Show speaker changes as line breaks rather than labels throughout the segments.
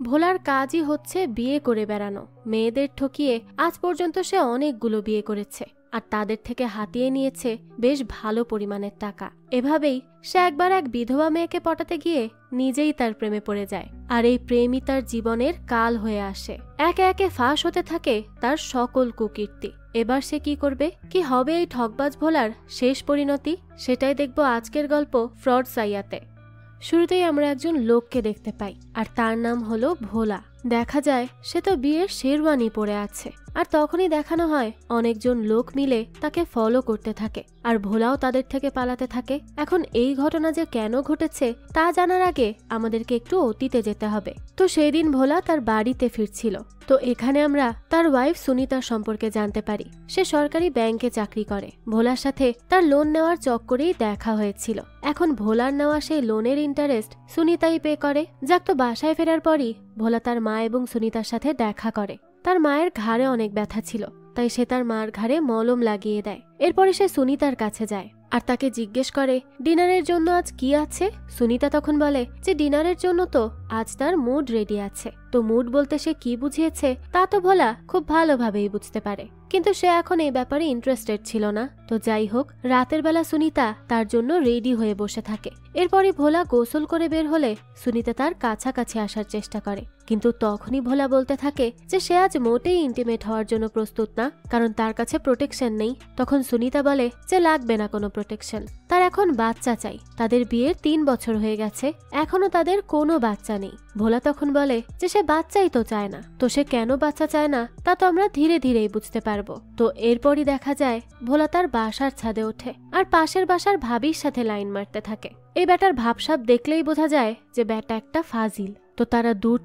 ভোলার কাজই হচ্ছে বিয়ে করে বেড়ানো। মেয়েদের ঠকিয়ে আজ পর্যন্ত সে অনেকগুলো বিয়ে করেছে, আর তাদের থেকে হাতিয়ে নিয়েছে বেশ ভালো পরিমাণের টাকা। এভাবেই সে একবার এক বিধবা মেয়েকে পটাতে গিয়ে নিজেই তার প্রেমে পড়ে যায়, আর এই প্রেমই তার জীবনের কাল হয়ে আসে। একে একে ফাঁস হতে থাকে তার সকল কুকীর্তি। এবার সে কি করবে, কি হবে এই ঠকবাজ ভোলার শেষ পরিণতি, সেটাই দেখব আজকের গল্প ফ্রড সাইয়াতে। শুরুতেই আমরা একজন লোককে দেখতে পাই, আর তার নাম হলো ভোলা। দেখা যায় সে তো বিয়ের শেরওয়ানি পরে আছে, আর তখনই দেখানো হয় অনেকজন লোক মিলে তাকে ফলো করতে থাকে, আর ভোলাও তাদের থেকে পালাতে থাকে। এখন এই ঘটনা যে কেন ঘটেছে তা জানার আগে আমাদেরকে একটু অতীতে যেতে হবে। তো সেই দিন ভোলা তার বাড়িতে ফিরছিল। তো এখানে আমরা তার ওয়াইফ সুনিতার সম্পর্কে জানতে পারি। সে সরকারি ব্যাংকে চাকরি করে। ভোলার সাথে তার লোন নেওয়ার চক্করেই দেখা হয়েছিল। এখন ভোলার নেওয়া সেই লোনের ইন্টারেস্ট সুনিতাই পে করে। যাক, তো বাসায় ফেরার পরই ভোলা তার মা এবং সুনিতার সাথে দেখা করে। তার মায়ের ঘাড়ে অনেক ব্যথা ছিল, তাই সে তার মার ঘাড়ে মলম লাগিয়ে দেয়। এরপরে সে সুনিতার কাছে যায় আর তাকে জিজ্ঞেস করে ডিনারের জন্য আজ কি আছে। সুনিতা তখন বলে যে ডিনারের জন্য তো আজ তার মুড রেডি আছে। তো মুড বলতে সে কি বুঝিয়েছে তা তো ভোলা খুব ভালোভাবেই বুঝতে পারে, কিন্তু সে এখন এই ব্যাপারে ইন্টারেস্টেড ছিল না। তো যাই হোক, রাতের বেলা সুনিতা তার জন্য রেডি হয়ে বসে থাকে। এরপরই ভোলা গোসল করে বের হলে সুনিতা তার কাছাকাছি আসার চেষ্টা করে, কিন্তু তখনই ভোলা বলতে থাকে যে সে আজ মোটেই ইন্টিমেট হওয়ার জন্য প্রস্তুত না, কারণ তার কাছে প্রোটেকশন নেই। তখন সুনিতা বলে যে লাগবে না কোনো প্রোটেকশন, তার এখন বাচ্চা চাই। তাদের বিয়ের 3 বছর হয়ে গেছে, এখনো তাদের কোনো বাচ্চা নেই। ভোলা তখন বলে যে সে বাচ্চাই তো চায় না। তো সে কেন বাচ্চা চায় না তা তো আমরা ধীরে ধীরেই বুঝতে পারবো। তো এরপরই দেখা যায় ভোলা তার বাসার ছাদে ওঠে আর পাশের বাসার ভাবির সাথে লাইন মারতে থাকে। এই ব্যাটার ভাবসাব দেখলেই বোঝা যায় যে ব্যাটা একটা ফাজিল। তো তারা দূর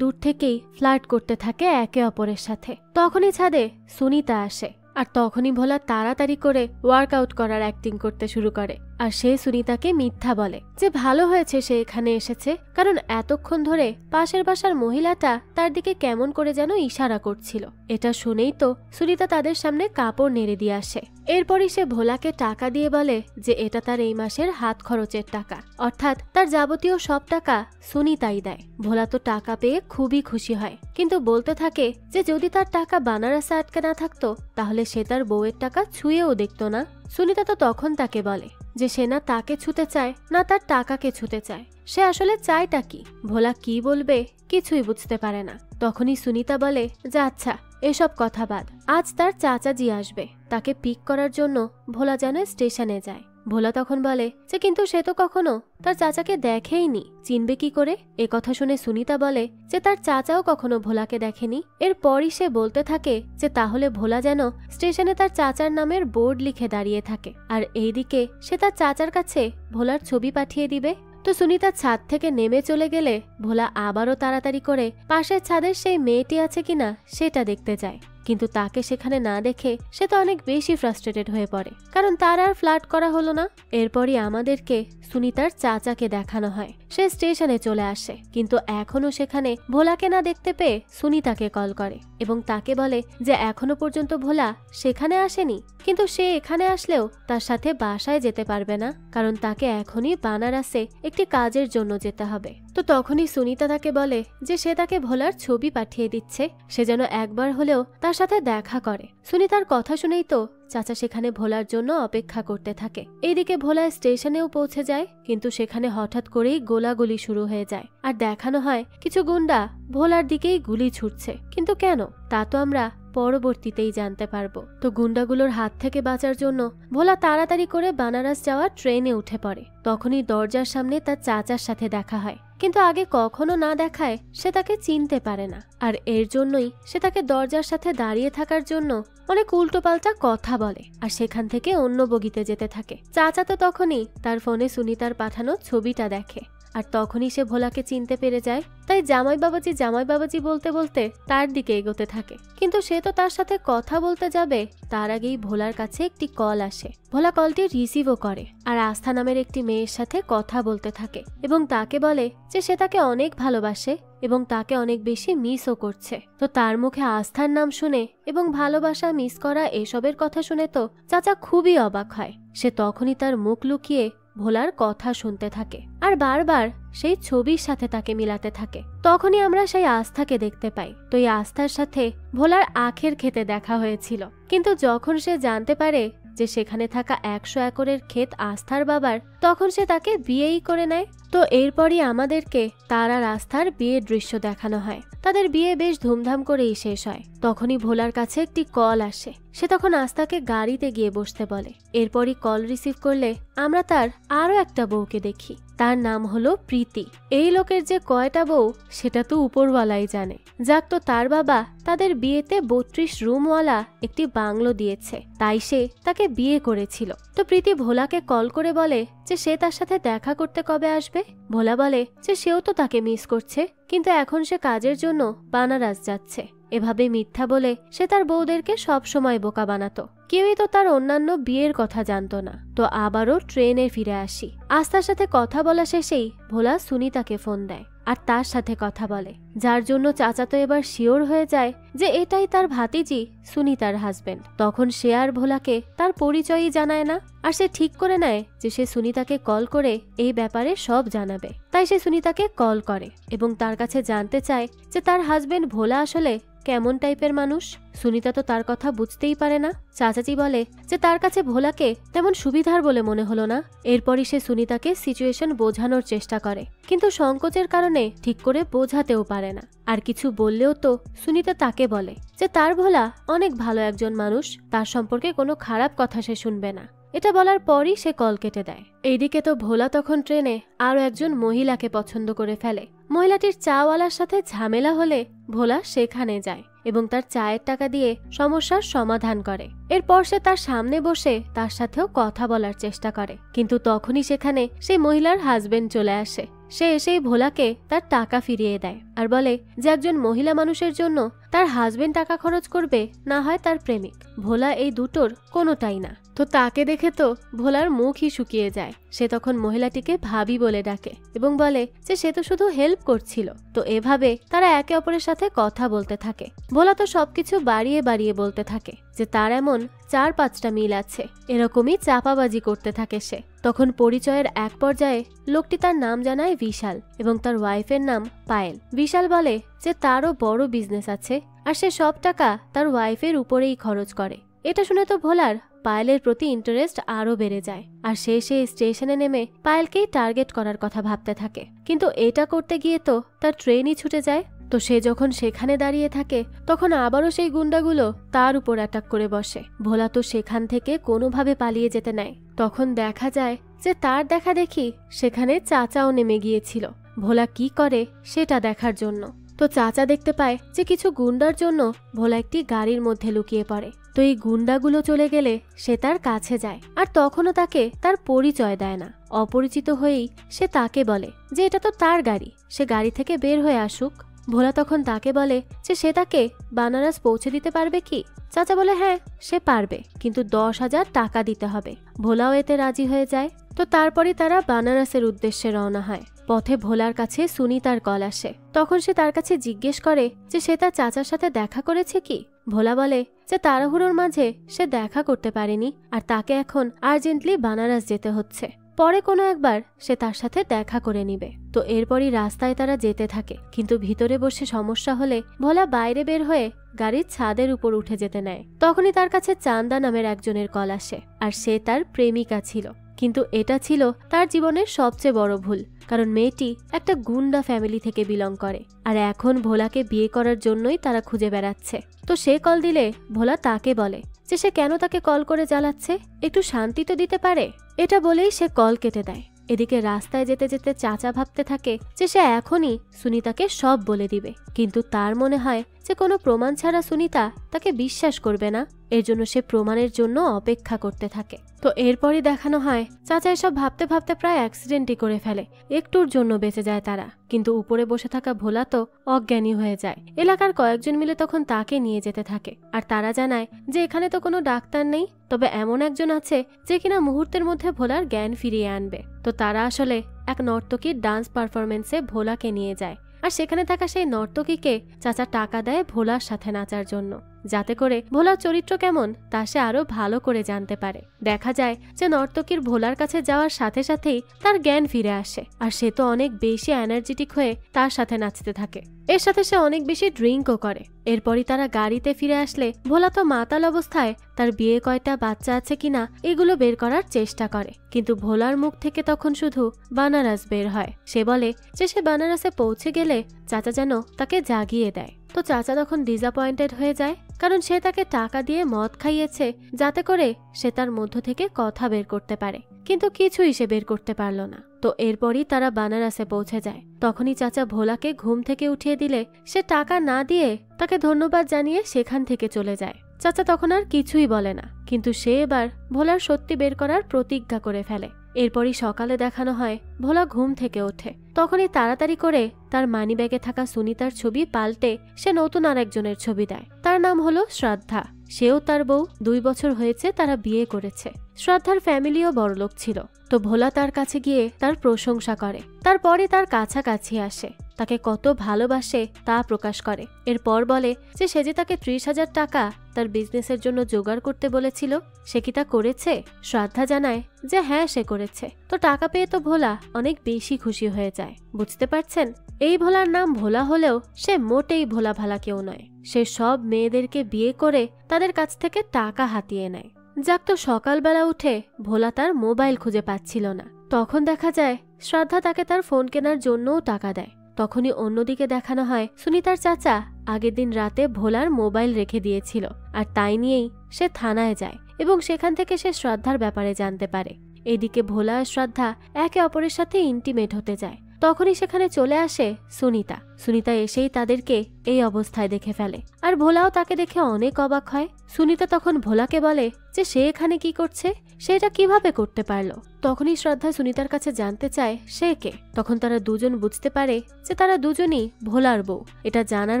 থেকেই ফ্লার্ট করতে থাকে একে অপরের সাথে। তখনই ছাদে সুনিতা আসে, আর তখনই ভোলা তাড়াতাড়ি করে ওয়ার্কআউট করার অ্যাক্টিং করতে শুরু করে। আর সে সুনিতাকে মিথ্যা বলে যে ভালো হয়েছে সে এখানে এসেছে, কারণ এতক্ষণ ধরে পাশের বাসার মহিলাটা তার দিকে কেমন করে যেন ইশারা করছিল। এটা শুনেই তো সুনিতা তাদের সামনে কাপড় নেড়ে দিয়ে আসে। এরপরই সে ভোলাকে টাকা দিয়ে বলে যে এটা তার এই মাসের হাত খরচের টাকা, অর্থাৎ তার যাবতীয় সব টাকা সুনিতাই দেয়। ভোলা তো টাকা পেয়ে খুবই খুশি হয়, কিন্তু বলতে থাকে যে যদি তার টাকা বানারসে আটকে না থাকতো তাহলে সে তার বউয়ের টাকা ছুঁয়েও দেখতো না। সুনিতা তো তখন তাকে বলে যে সে না তাকে ছুঁতে চায় না তার টাকাকে ছুঁতে চায়, সে আসলে চায়টা কি। ভোলা কি বলবে কিছুই বুঝতে পারে না। তখনই সুনিতা বলে যে আচ্ছা, এসব কথা বাদ, আজ তার চাচাজি আসবে, তাকে পিক করার জন্য ভোলা যেন স্টেশনে যায়। ভোলা তখন বলে যে কিন্তু সে তো কখনো তার চাচাকে দেখেইনি, চিনবে কি করে। এ কথা শুনে সুনিতা বলে যে তার চাচাও কখনো ভোলাকে দেখেনি। এরপরই সে বলতে থাকে যে তাহলে ভোলা যেন স্টেশনে তার চাচার নামের বোর্ড লিখে দাঁড়িয়ে থাকে, আর এইদিকে সে তার চাচার কাছে ভোলার ছবি পাঠিয়ে দিবে। তো সুনিতা ছাদ থেকে নেমে চলে গেলে ভোলা আবারও তাড়াতাড়ি করে পাশের ছাদের সেই মেয়েটি আছে কিনা সেটা দেখতে যায়, কিন্তু তাকে সেখানে না দেখে সে তো অনেক বেশি ফ্রাস্ট্রেটেড হয়ে পড়ে, কারণ তার আর ফ্লার্ট করা হলো না। এরপরই আমাদেরকে সুনিতার চাচাকে দেখানো হয়। সে স্টেশনে চলে আসে, কিন্তু এখনো সেখানে ভোলাকে না দেখতে পেয়ে সুনিতাকে কল করে এবং তাকে বলে যে এখনো পর্যন্ত ভোলা সেখানে আসেনি, কিন্তু সে এখানে আসলেও তার সাথে বাসায় যেতে পারবে না, কারণ তাকে এখনই বানারসে একটি কাজের জন্য যেতে হবে। তো তখনই সুনিতা তাকে বলে যে সে তাকে ভোলার ছবি পাঠিয়ে দিচ্ছে, সে যেন একবার হলেও তার সাথে দেখা করে। সুনিতার কথা শুনেই তো চাচা সেখানে ভোলার জন্য অপেক্ষা করতে থাকে। এইদিকে ভোলা স্টেশনেও পৌঁছে যায়, কিন্তু সেখানে হঠাৎ করেই গোলাগুলি শুরু হয়ে যায়, আর দেখানো হয় কিছু গুন্ডা ভোলার দিকেই গুলি ছুটছে। কিন্তু কেন তা তো আমরা পরবর্তীতেই জানতে পারবো। তো গুন্ডাগুলোর হাত থেকে বাঁচার জন্য ভোলা তাড়াতাড়ি করে বানারস যাওয়া ট্রেনে উঠে পড়ে। তখনই দরজার সামনে তার চাচার সাথে দেখা হয়, কিন্তু আগে কখনো না দেখায় সে তাকে চিনতে পারে না, আর এর জন্যই সে তাকে দরজার সাথে দাঁড়িয়ে থাকার জন্য অনেক উল্টোপাল্টা কথা বলে, আর সেখান থেকে অন্য বগিতে যেতে থাকে। চাচা তো তখনই তার ফোনে সুনিতার পাঠানো ছবিটা দেখে, আর তখনই সে ভোলাকে চিনতে পেরে যায়। তাই জামাই বাবাজি বলতে বলতে তার দিকে এগোতে থাকে, কিন্তু সে তো তার সাথে কথা বলতে যাবে তার আগেই ভোলার কাছে একটি কল আসে। ভোলা কলটি রিসিভও করে, আর আস্থা নামের একটি মেয়ের সাথে কথা বলতে থাকে এবং তাকে বলে যে সে তাকে অনেক ভালোবাসে এবং তাকে অনেক বেশি মিসও করছে। তো তার মুখে আস্থার নাম শুনে এবং ভালোবাসা, মিস করা এসবের কথা শুনে তো চাচা খুবই অবাক হয়। সে তখনই তার মুখ লুকিয়ে ভোলার কথা শুনতে থাকে আর বারবার সেই ছবির সাথে তাকে মিলাতে থাকে। তখনই আমরা সেই আস্থাকে দেখতে পাই। তো এই আস্থার সাথে ভোলার আখের ক্ষেতে দেখা হয়েছিল, কিন্তু যখন সে জানতে পারে যে সেখানে থাকা 100 একরের ক্ষেত আস্থার বাবার, তখন সে তাকে বিয়েই করে নেয়। তো এরপরই আমাদেরকে তার আর আস্থার বিয়ের দৃশ্য দেখানো হয়। তাদের বিয়ে বেশ ধুমধাম করেই শেষ হয়। তখনই ভোলার কাছে একটি কল আসে। সে তখন আস্থাকে গাড়িতে গিয়ে বসতে বলে। এরপরই কল রিসিভ করলে আমরা তার আরো একটা বউকে দেখি। তার নাম হলো প্রীতি। এই লোকের যে কয়টা বউ সেটা তো উপরওয়ালাই জানে। যাক, তো তার বাবা তাদের বিয়েতে 32 রুমওয়ালা একটি বাংলো দিয়েছে, তাই সে তাকে বিয়ে করেছিল। তো প্রীতি ভোলাকে কল করে বলে যে সে তার সাথে দেখা করতে কবে আসবে। ভোলা বলে যে সেও তো তাকে মিস করছে, কিন্তু এখন সে কাজের জন্য বানারস যাচ্ছে। এভাবে মিথ্যা বলে সে তার বউদেরকে সব সময় বোকা বানাতো। কেউই তো তার অন্যান্য বিয়ের কথা জানতো না। তো আবারও ট্রেনে ফিরে আসি। আস্থার সাথে কথা বলা শেষেই ভোলা সুনিতাকে ফোন দেয় আর তার সাথে কথা বলে, যার জন্য চাচা তো এবার শিওর হয়ে যায় যে এটাই তার ভাতিজি সুনিতার হাজবেন্ড। তখন সে আর ভোলাকে তার পরিচয়ই জানায় না, আর সে ঠিক করে নেয় যে সে সুনিতাকে কল করে এই ব্যাপারে সব জানাবে। তাই সে সুনিতাকে কল করে এবং তার কাছে জানতে চায় যে তার হাজবেন্ড ভোলা আসলে কেমন টাইপের মানুষ। সুনিতা তো তার কথা বুঝতেই পারে না। চাচাজি বলে যে তার কাছে ভোলাকে তেমন সুবিধার বলে মনে হলো না। এরপরই সে সুনিতাকে সিচুয়েশন বোঝানোর চেষ্টা করে, কিন্তু সংকোচের কারণে ঠিক করে বোঝাতেও পারে না। আর কিছু বললেও তো সুনিতা তাকে বলে যে তার ভোলা অনেক ভালো একজন মানুষ, তার সম্পর্কে কোনো খারাপ কথা সে শুনবে না। এটা বলার পরই সে কল কেটে দেয়। এইদিকে তো ভোলা তখন ট্রেনে আরো একজন মহিলাকে পছন্দ করে ফেলে। মহিলাটির চাওয়ালার সাথে ঝামেলা হলে ভোলা সেখানে যায় এবং তার চায়ের টাকা দিয়ে সমস্যার সমাধান করে। এরপর সে তার সামনে বসে তার সাথেও কথা বলার চেষ্টা করে, কিন্তু তখনই সেখানে সেই মহিলার হাজবেন্ড চলে আসে। সে এসেই ভোলাকে তার টাকা ফিরিয়ে দেয় আর বলে যে একজন মহিলা মানুষের জন্য তার হাজবেন্ড টাকা খরচ করবে, না হয় তার প্রেমিক। ভোলা এই দুটোর কোনোটাই না। তো তাকে দেখে তো ভোলার মুখই শুকিয়ে যায়। সে তখন মহিলাটিকে ভাবি বলে ডাকে এবং বলে যে সে তো শুধু হেল্প করছিল। তো এভাবে তারা একে অপরের সাথে কথা বলতে থাকে। ভোলা তো সবকিছু বাড়িয়ে বাড়িয়ে বলতে থাকে যে তার এমন 4-5টা মিল আছে। এরকমই চাপাবাজি করতে থাকে সে। তখন পরিচয়ের এক পর্যায়ে লোকটি তার নাম জানায় বিশাল এবং তার ওয়াইফের নাম পায়েল। বিশাল বলে যে তারও বড় বিজনেস আছে আর সে সব টাকা তার ওয়াইফের উপরেই খরচ করে। এটা শুনে তো ভোলার পায়েলের প্রতি ইন্টারেস্ট আরো বেড়ে যায় আর সে স্টেশনে নেমে পায়েলকেই টার্গেট করার কথা ভাবতে থাকে। কিন্তু এটা করতে গিয়ে তো তার ট্রেনই ছুটে যায়। তো সে যখন সেখানে দাঁড়িয়ে থাকে তখন আবারও সেই গুন্ডাগুলো তার উপর অ্যাটাক করে বসে। ভোলা তো সেখান থেকে কোনোভাবে পালিয়ে যেতে নেয়। তখন দেখা যায় যে তার দেখা দেখি সেখানে চাচাও নেমে গিয়েছিল ভোলা কি করে সেটা দেখার জন্য। তো চাচা দেখতে পায় যে কিছু গুন্ডার জন্য ভোলা একটি গাড়ির মধ্যে লুকিয়ে পড়ে। তো এই গুন্ডাগুলো চলে গেলে সে তার কাছে যায় আর তখনও তাকে তার পরিচয় দেয় না। অপরিচিত হয়েই সে তাকে বলে যে এটা তো তার গাড়ি, সে গাড়ি থেকে বের হয়ে আসুক। ভোলা তখন তাকে বলে যে সে তাকে বানারস পৌঁছে দিতে পারবে কি। চাচা বলে হ্যাঁ সে পারবে, কিন্তু 10,000 টাকা দিতে হবে। ভোলাও এতে রাজি হয়ে যায়। তো তারপরে তারা বানারসের উদ্দেশ্যে রওনা হয়। পথে ভোলার কাছে সুনিতার কল আসে। তখন সে তার কাছে জিজ্ঞেস করে যে সে তার চাচার সাথে দেখা করেছে কি। ভোলা বলে যে তাড়াহুড়োর মাঝে সে দেখা করতে পারেনি আর তাকে এখন আর্জেন্টলি বানারস যেতে হচ্ছে। পরে কোনো একবার সে তার সাথে দেখা করে নিবে। তো এরপরই রাস্তায় তারা যেতে থাকে, কিন্তু ভিতরে বসে সমস্যা হলে ভোলা বাইরে বের হয়ে গাড়ির ছাদের উপর উঠে যেতে নেয়। তখনই তার কাছে চান্দা নামের একজনের কল আসে আর সে তার প্রেমিকা ছিল। কিন্তু এটা ছিল তার জীবনের সবচেয়ে বড় ভুল, কারণ মেয়েটি একটা গুন্ডা ফ্যামিলি থেকে বিলং করে আর এখন ভোলাকে বিয়ে করার জন্যই তারা খুঁজে বেড়াচ্ছে। তো সে কল দিলে ভোলা তাকে বলে যে সে কেন তাকে কল করে জ্বালাচ্ছে, একটু শান্তি তো দিতে পারে। এটা বলেই সে কল কেটে দেয়। এদিকে রাস্তায় যেতে যেতে চাচা ভাবতে থাকে যে সে এখনই সুনিতাকে সব বলে দিবে, কিন্তু তার মনে হয় যে কোনো প্রমাণ ছাড়া সুনিতা তাকে বিশ্বাস করবে না। এর জন্য সে প্রমাণের জন্য অপেক্ষা করতে থাকে। তো এরপরই দেখানো হয় চাচা এসব ভাবতে ভাবতে প্রায় অ্যাক্সিডেন্টই করে ফেলে। একটুর জন্য বেঁচে যায় তারা, কিন্তু উপরে বসে থাকা ভোলা তো অজ্ঞানী হয়ে যায়। এলাকার কয়েকজন মিলে তখন তাকে নিয়ে যেতে থাকে আর তারা জানায় যে এখানে তো কোনো ডাক্তার নেই, তবে এমন একজন আছে যে কিনা মুহূর্তের মধ্যে ভোলার জ্ঞান ফিরিয়ে আনবে। তো তারা আসলে এক নর্তকীর ডান্স পারফরমেন্সে ভোলাকে নিয়ে যায় আর সেখানে থাকা সেই নর্তকীকে চাচা টাকা দেয় ভোলার সাথে নাচার জন্য। যাতে করে ভোলার চরিত্র কেমন তা সে আরো ভালো করে জানতে পারে। দেখা যায় যে নর্তকীর ভোলার কাছে যাওয়ার সাথে সাথেই তার জ্ঞান ফিরে আসে, আর সে তো অনেক বেশি এনার্জেটিক হয়ে তার সাথে নাচতে থাকে। এর সাথে সে অনেক বেশি ড্রিঙ্কও করে। এরপরই তারা গাড়িতে ফিরে আসলে ভোলা তো মাতাল অবস্থায় তার বিয়ে কয়টা বাচ্চা আছে কিনা এগুলো বের করার চেষ্টা করে, কিন্তু ভোলার মুখ থেকে তখন শুধু বানারস বের হয়। সে বলে যে সে বানারসে পৌঁছে গেলে চাচা যেন তাকে জাগিয়ে দেয়। তো চাচা তখন ডিসঅ্যাপয়েন্টেড হয়ে যায়, কারণ সে তাকে টাকা দিয়ে মদ খাইয়েছে যাতে করে সে তার মধ্য থেকে কথা বের করতে পারে, কিন্তু কিছুই সে বের করতে পারল না। তো এরপরই তারা বানারসে পৌঁছে যায়। তখনই চাচা ভোলাকে ঘুম থেকে উঠিয়ে দিলে সে টাকা না দিয়ে তাকে ধন্যবাদ জানিয়ে সেখান থেকে চলে যায়। চাচা তখন আর কিছুই বলে না, কিন্তু সে এবার ভোলার সত্যি বের করার প্রতিজ্ঞা করে ফেলে। এরপরই সকালে দেখানো হয় ভোলা ঘুম থেকে ওঠে। তখনই তাড়াতাড়ি করে তার মানিব্যাগে থাকা সুনিতার ছবি পাল্টে সে নতুন আরেকজনের ছবি দেয়। তার নাম হলো শ্রদ্ধা। সেও তার বউ, 2 বছর হয়েছে তারা বিয়ে করেছে। শ্রদ্ধার ফ্যামিলিও বড়লোক ছিল। তো ভোলা তার কাছে গিয়ে তার প্রশংসা করে, তারপরে তার কাছাকাছি আসে, তাকে কত ভালোবাসে তা প্রকাশ করে। এরপর বলে যে সে যে তাকে 30,000 টাকা তার বিজনেসের জন্য জোগাড় করতে বলেছিল, সে কি তা করেছে? শ্রদ্ধা জানায় যে হ্যাঁ সে করেছে। তো টাকা পেয়ে তো ভোলা অনেক বেশি খুশি হয়ে যায়। বুঝতে পারছেন, এই ভোলার নাম ভোলা হলেও সে মোটেই ভোলা ভালা কেউ নয়। সে সব মেয়েদেরকে বিয়ে করে তাদের কাছ থেকে টাকা হাতিয়ে নেয়। যাক, তো সকালবেলা উঠে ভোলা তার মোবাইল খুঁজে পাচ্ছিল না। তখন দেখা যায় শ্রদ্ধা তাকে তার ফোন কেনার জন্যও টাকা দেয়। তখনই অন্যদিকে দেখানো হয় সুনিতার চাচা আগের দিন রাতে ভোলার মোবাইল রেখে দিয়েছিল, আর তাই নিয়েই সে থানায় যায় এবং সেখান থেকে সে শ্রদ্ধার ব্যাপারে জানতে পারে। এদিকে ভোলা আর শ্রদ্ধা একে অপরের সাথে ইন্টিমেট হতে যায়। তখনই সেখানে চলে আসে সুনিতা। সুনিতা এসেই তাদেরকে এই অবস্থায় দেখে ফেলে, আর ভোলাও তাকে দেখে অনেক অবাক হয়। সুনিতা তখন ভোলাকে বলে যে সে এখানে কি করছে, সে এটা কিভাবে করতে পারলো। তখনই শ্রদ্ধা সুনিতার কাছে জানতে চায় সে কে। তখন তারা দুজন বুঝতে পারে যে তারা দুজনই ভোলার বউ। এটা জানার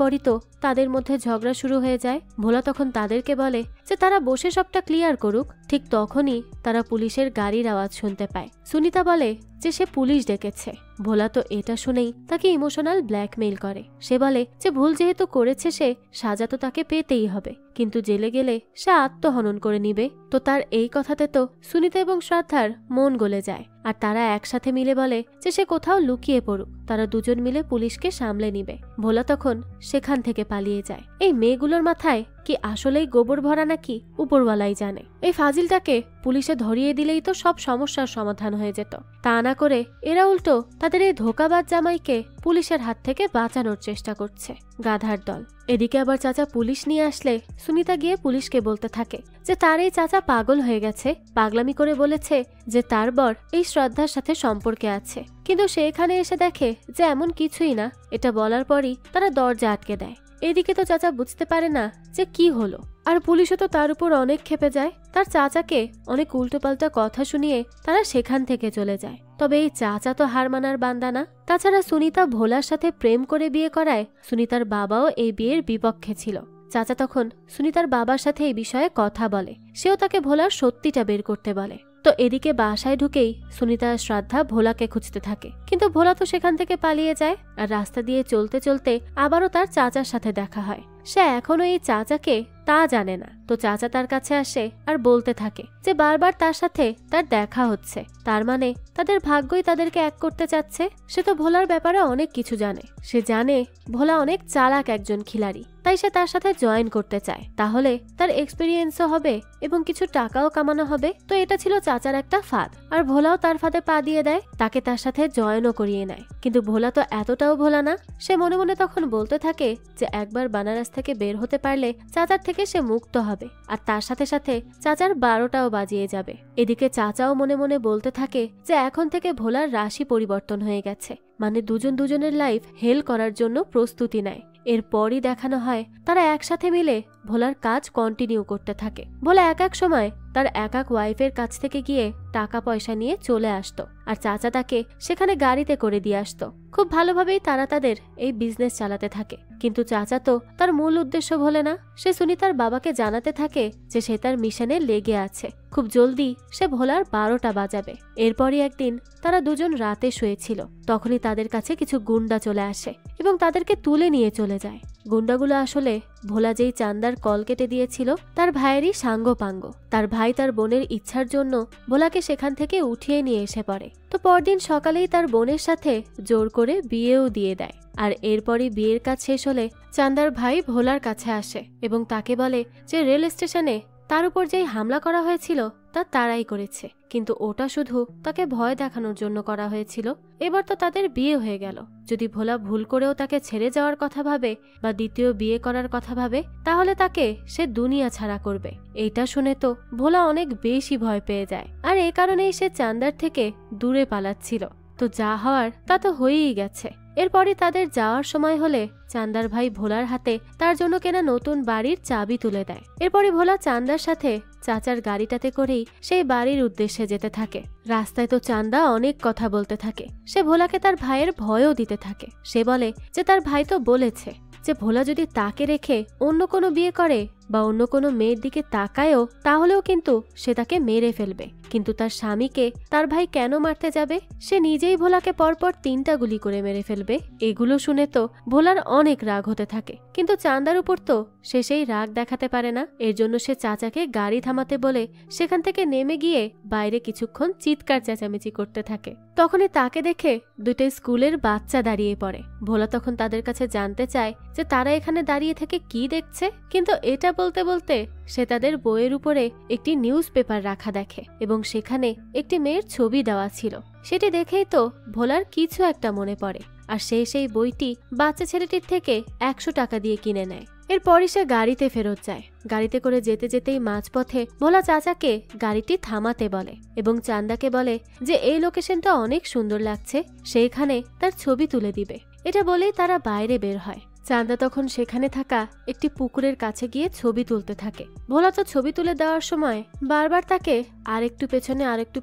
পরই তো তাদের মধ্যে ঝগড়া শুরু হয়ে যায়। ভোলা তখন তাদেরকে বলে যে তারা বসে সবটা ক্লিয়ার করুক। ঠিক তখনই তারা পুলিশের গাড়ির আওয়াজ শুনতে পায়। সুনিতা বলে যে সে পুলিশ ডেকেছে। ভোলা তো এটা শুনেই তাকে ইমোশনাল ব্ল্যাকমেইল করে। সে বলে যে ভুল যেহেতু করেছে সে সাজা তো তাকে পেতেই হবে, কিন্তু জেলে গেলে সে আত্মহনন করে নিবে। তো তার এই কথাতে তো সুনিতা এবং শ্রদ্ধার মন গলে যায়, আর তারা একসাথে মিলে বলে যে সে কোথাও লুকিয়ে পড়ুক, তারা দুজন মিলে পুলিশকে সামলে নিবে। ভোলা তখন সেখান থেকে পালিয়ে যায়। এই মেয়েগুলোর মাথায় কি আসলেই গোবর ভরা নাকি উপরওয়ালাই জানে। এই ফাজিলটাকে পুলিশে ধরিয়ে দিলেই তো সব সমস্যার সমাধান হয়ে যেত। তা না করে এরা উল্টো তাদের এই ধোকাবাজ জামাইকে পুলিশের হাত থেকে বাঁচানোর চেষ্টা করছে। গাধার দল। এদিকে আবার চাচা পুলিশ নিয়ে আসলে সুনিতা গিয়ে পুলিশকে বলতে থাকে যে তার এই চাচা পাগল হয়ে গেছে, পাগলামি করে বলেছে যে তার বর এই শ্রদ্ধার সাথে সম্পর্কে আছে, কিন্তু সে এখানে এসে দেখে যে এমন কিছুই না। এটা বলার পরই তারা দরজা আটকে দেয়। এদিকে তো চাচা বুঝতে পারে না যে কি হলো, আর পুলিশও তো তার উপর অনেক ক্ষেপে যায়। তার চাচাকে অনেক উল্টোপাল্টা কথা শুনিয়ে তারা সেখান থেকে চলে যায়। তবে এই চাচা তো হার মানার বান্দা না। তাছাড়া সুনিতা ভোলার সাথে প্রেম করে বিয়ে করায় সুনিতার বাবাও এই বিয়ের বিপক্ষে ছিল। চাচা তখন সুনিতার বাবার সাথে এই বিষয়ে কথা বলে, সেও তাকে ভোলার সত্যিটা বের করতে বলে। তো এদিকে বাসায় ঢুকেই সুনিতা আর শ্রদ্ধা ভোলাকে খুঁজতে থাকে, কিন্তু ভোলা তো সেখান থেকে পালিয়ে যায়। আর রাস্তা দিয়ে চলতে চলতে আবারও তার চাচার সাথে দেখা হয়। সে এখনো এই চাচাকে তা জানে না। তো চাচা তার কাছে আসে আর বলতে থাকে যে বারবার তার সাথে তার দেখা হচ্ছে, তার মানে তাদের ভাগ্যই তাদেরকে এক করতে চাচ্ছে। সে তো ভোলার ব্যাপারে অনেক কিছু জানে। সে জানে ভোলা অনেক চালাক একজন খিলাড়ি, তাই সে তার সাথে জয়েন করতে চায়। তাহলে তার এক্সপিরিয়েন্সও হবে এবং কিছু টাকাও কামানো হবে। তো এটা ছিল চাচার একটা ফাঁদ, আর ভোলাও তার ফাঁদে পা দিয়ে দেয়, তাকে তার সাথে জয়েনও করিয়ে নেয়। কিন্তু ভোলা তো এতটাও ভোলা না। সে মনে মনে তখন বলতে থাকে যে একবার বানারস থেকে বের হতে পারলে চাচার থেকে সে মুক্ত হবে, আর তার সাথে সাথে চাচার 12টাও বাজিয়ে যাবে। এদিকে চাচাও মনে মনে বলতে থাকে যে এখন থেকে ভোলার রাশি পরিবর্তন হয়ে গেছে, মানে দুজন দুজনের লাইফ হেল করার জন্য প্রস্তুতি নেয়। এরপরই দেখানো হয় তারা একসাথে মিলে ভোলার কাজ কন্টিনিউ করতে থাকে। ভোলা এক এক সময় তার এক এক ওয়াইফের কাছ থেকে গিয়ে টাকা পয়সা নিয়ে চলে আসতো, আর চাচা তাকে সেখানে গাড়িতে করে দিয়ে আসতো। খুব ভালোভাবেই তারা তাদের এই বিজনেস চালাতে থাকে। কিন্তু চাচা তো তার মূল উদ্দেশ্য ভোলে না। সে সুনিতার বাবাকে জানাতে থাকে যে সে তার মিশনে লেগে আছে, খুব জলদি সে ভোলার 12টা বাজাবে। এরপরই একদিন তারা দুজন রাতে শুয়েছিল, তখনই তাদের কাছে কিছু গুন্ডা চলে আসে এবং তাদেরকে তুলে নিয়ে চলে যায়। গুন্ডাগুলো আসলে ভোলা যেই চান্দার কল কেটে দিয়েছিল তার ভাইয়েরই সাঙ্গপাঙ্গ। তার ভাই তার বোনের ইচ্ছার জন্য ভোলাকে সেখান থেকে উঠিয়ে নিয়ে এসে পড়ে। তো পরদিন সকালেই তার বোনের সাথে জোর করে বিয়েও দিয়ে দেয়। আর এরপরই বিয়ের কাজ শেষ হলে চান্দার ভাই ভোলার কাছে আসে এবং তাকে বলে যে রেল স্টেশনে তার উপর যেই হামলা করা হয়েছিল তা তারাই করেছে, কিন্তু ওটা শুধু তাকে ভয় দেখানোর জন্য করা হয়েছিল। এবার তো তাদের বিয়ে হয়ে গেল, যদি ভোলা ভুল করেও তাকে ছেড়ে যাওয়ার কথা ভাবে বা দ্বিতীয় বিয়ে করার কথা ভাবে তাহলে তাকে সে দুনিয়া ছাড়া করবে। এইটা শুনে তো ভোলা অনেক বেশি ভয় পেয়ে যায়, আর এই কারণেই সে চান্দার থেকে দূরে পালাচ্ছিল। তো যা হওয়ার তা তো হয়েই গেছে। এরপরই তাদের যাওয়ার সময় হলে চান্দার ভাই ভোলার হাতে তার জন্য কেনা নতুন বাড়ির চাবি তুলে দেয়। এরপরই ভোলা চান্দার সাথে চাচার গাড়িটাতে করেই সেই বাড়ির উদ্দেশ্যে যেতে থাকে। রাস্তায় তো চান্দা অনেক কথা বলতে থাকে, সে ভোলাকে তার ভাইয়ের ভয়ও দিতে থাকে। সে বলে যে তার ভাই তো বলেছে যে ভোলা যদি তাকে রেখে অন্য কোনো বিয়ে করে বা অন্য কোনো মেয়ের দিকে তাকায়ও তাহলেও কিন্তু সে তাকে মেরে ফেলবে। কিন্তু তার স্বামীকে তার ভাই কেন মারতে যাবে? সে নিজেই ভোলাকে পরপর 3টা গুলি করে মেরে ফেলবে। এগুলো শুনে তো ভোলার অনেক রাগ হতে থাকে, কিন্তু চান্দার উপর তো সে সেই রাগ দেখাতে পারে না। এর জন্য সে চাচাকে গাড়ি থামাতে বলে সেখান থেকে নেমে গিয়ে বাইরে কিছুক্ষণ চিৎকার চেঁচামেচি করতে থাকে। তখনই তাকে দেখে 2টা স্কুলের বাচ্চা দাঁড়িয়ে পড়ে। ভোলা তখন তাদের কাছে জানতে চায় যে তারা এখানে দাঁড়িয়ে থেকে কি দেখছে, কিন্তু এটা বলতে বলতে সে তাদের বইয়ের উপরে একটি নিউজ পেপার রাখা দেখে এবং সেখানে একটি মেয়ের ছবি দেওয়া ছিল। সেটি দেখেই তো ভোলার কিছু একটা মনে পড়ে, আর সে সেই বইটি বাচ্চা ছেলেটির থেকে 100 টাকা দিয়ে কিনে নেয়। এরপরই সে গাড়িতে ফেরত যায়। গাড়িতে করে যেতে যেতেই মাঝপথে ভোলা চাচাকে গাড়িটি থামাতে বলে এবং চান্দাকে বলে যে এই লোকেশনটা অনেক সুন্দর লাগছে, সেইখানে তার ছবি তুলে দিবে। এটা বলেই তারা বাইরে বের হয়। চান্দা তখন সেখানে থাকা একটি পুকুরের কাছে গিয়ে ছবি তুলতে থাকে। ভোলা তো ছবি তুলে দেওয়ার সময় বারবার তাকে আরেকটু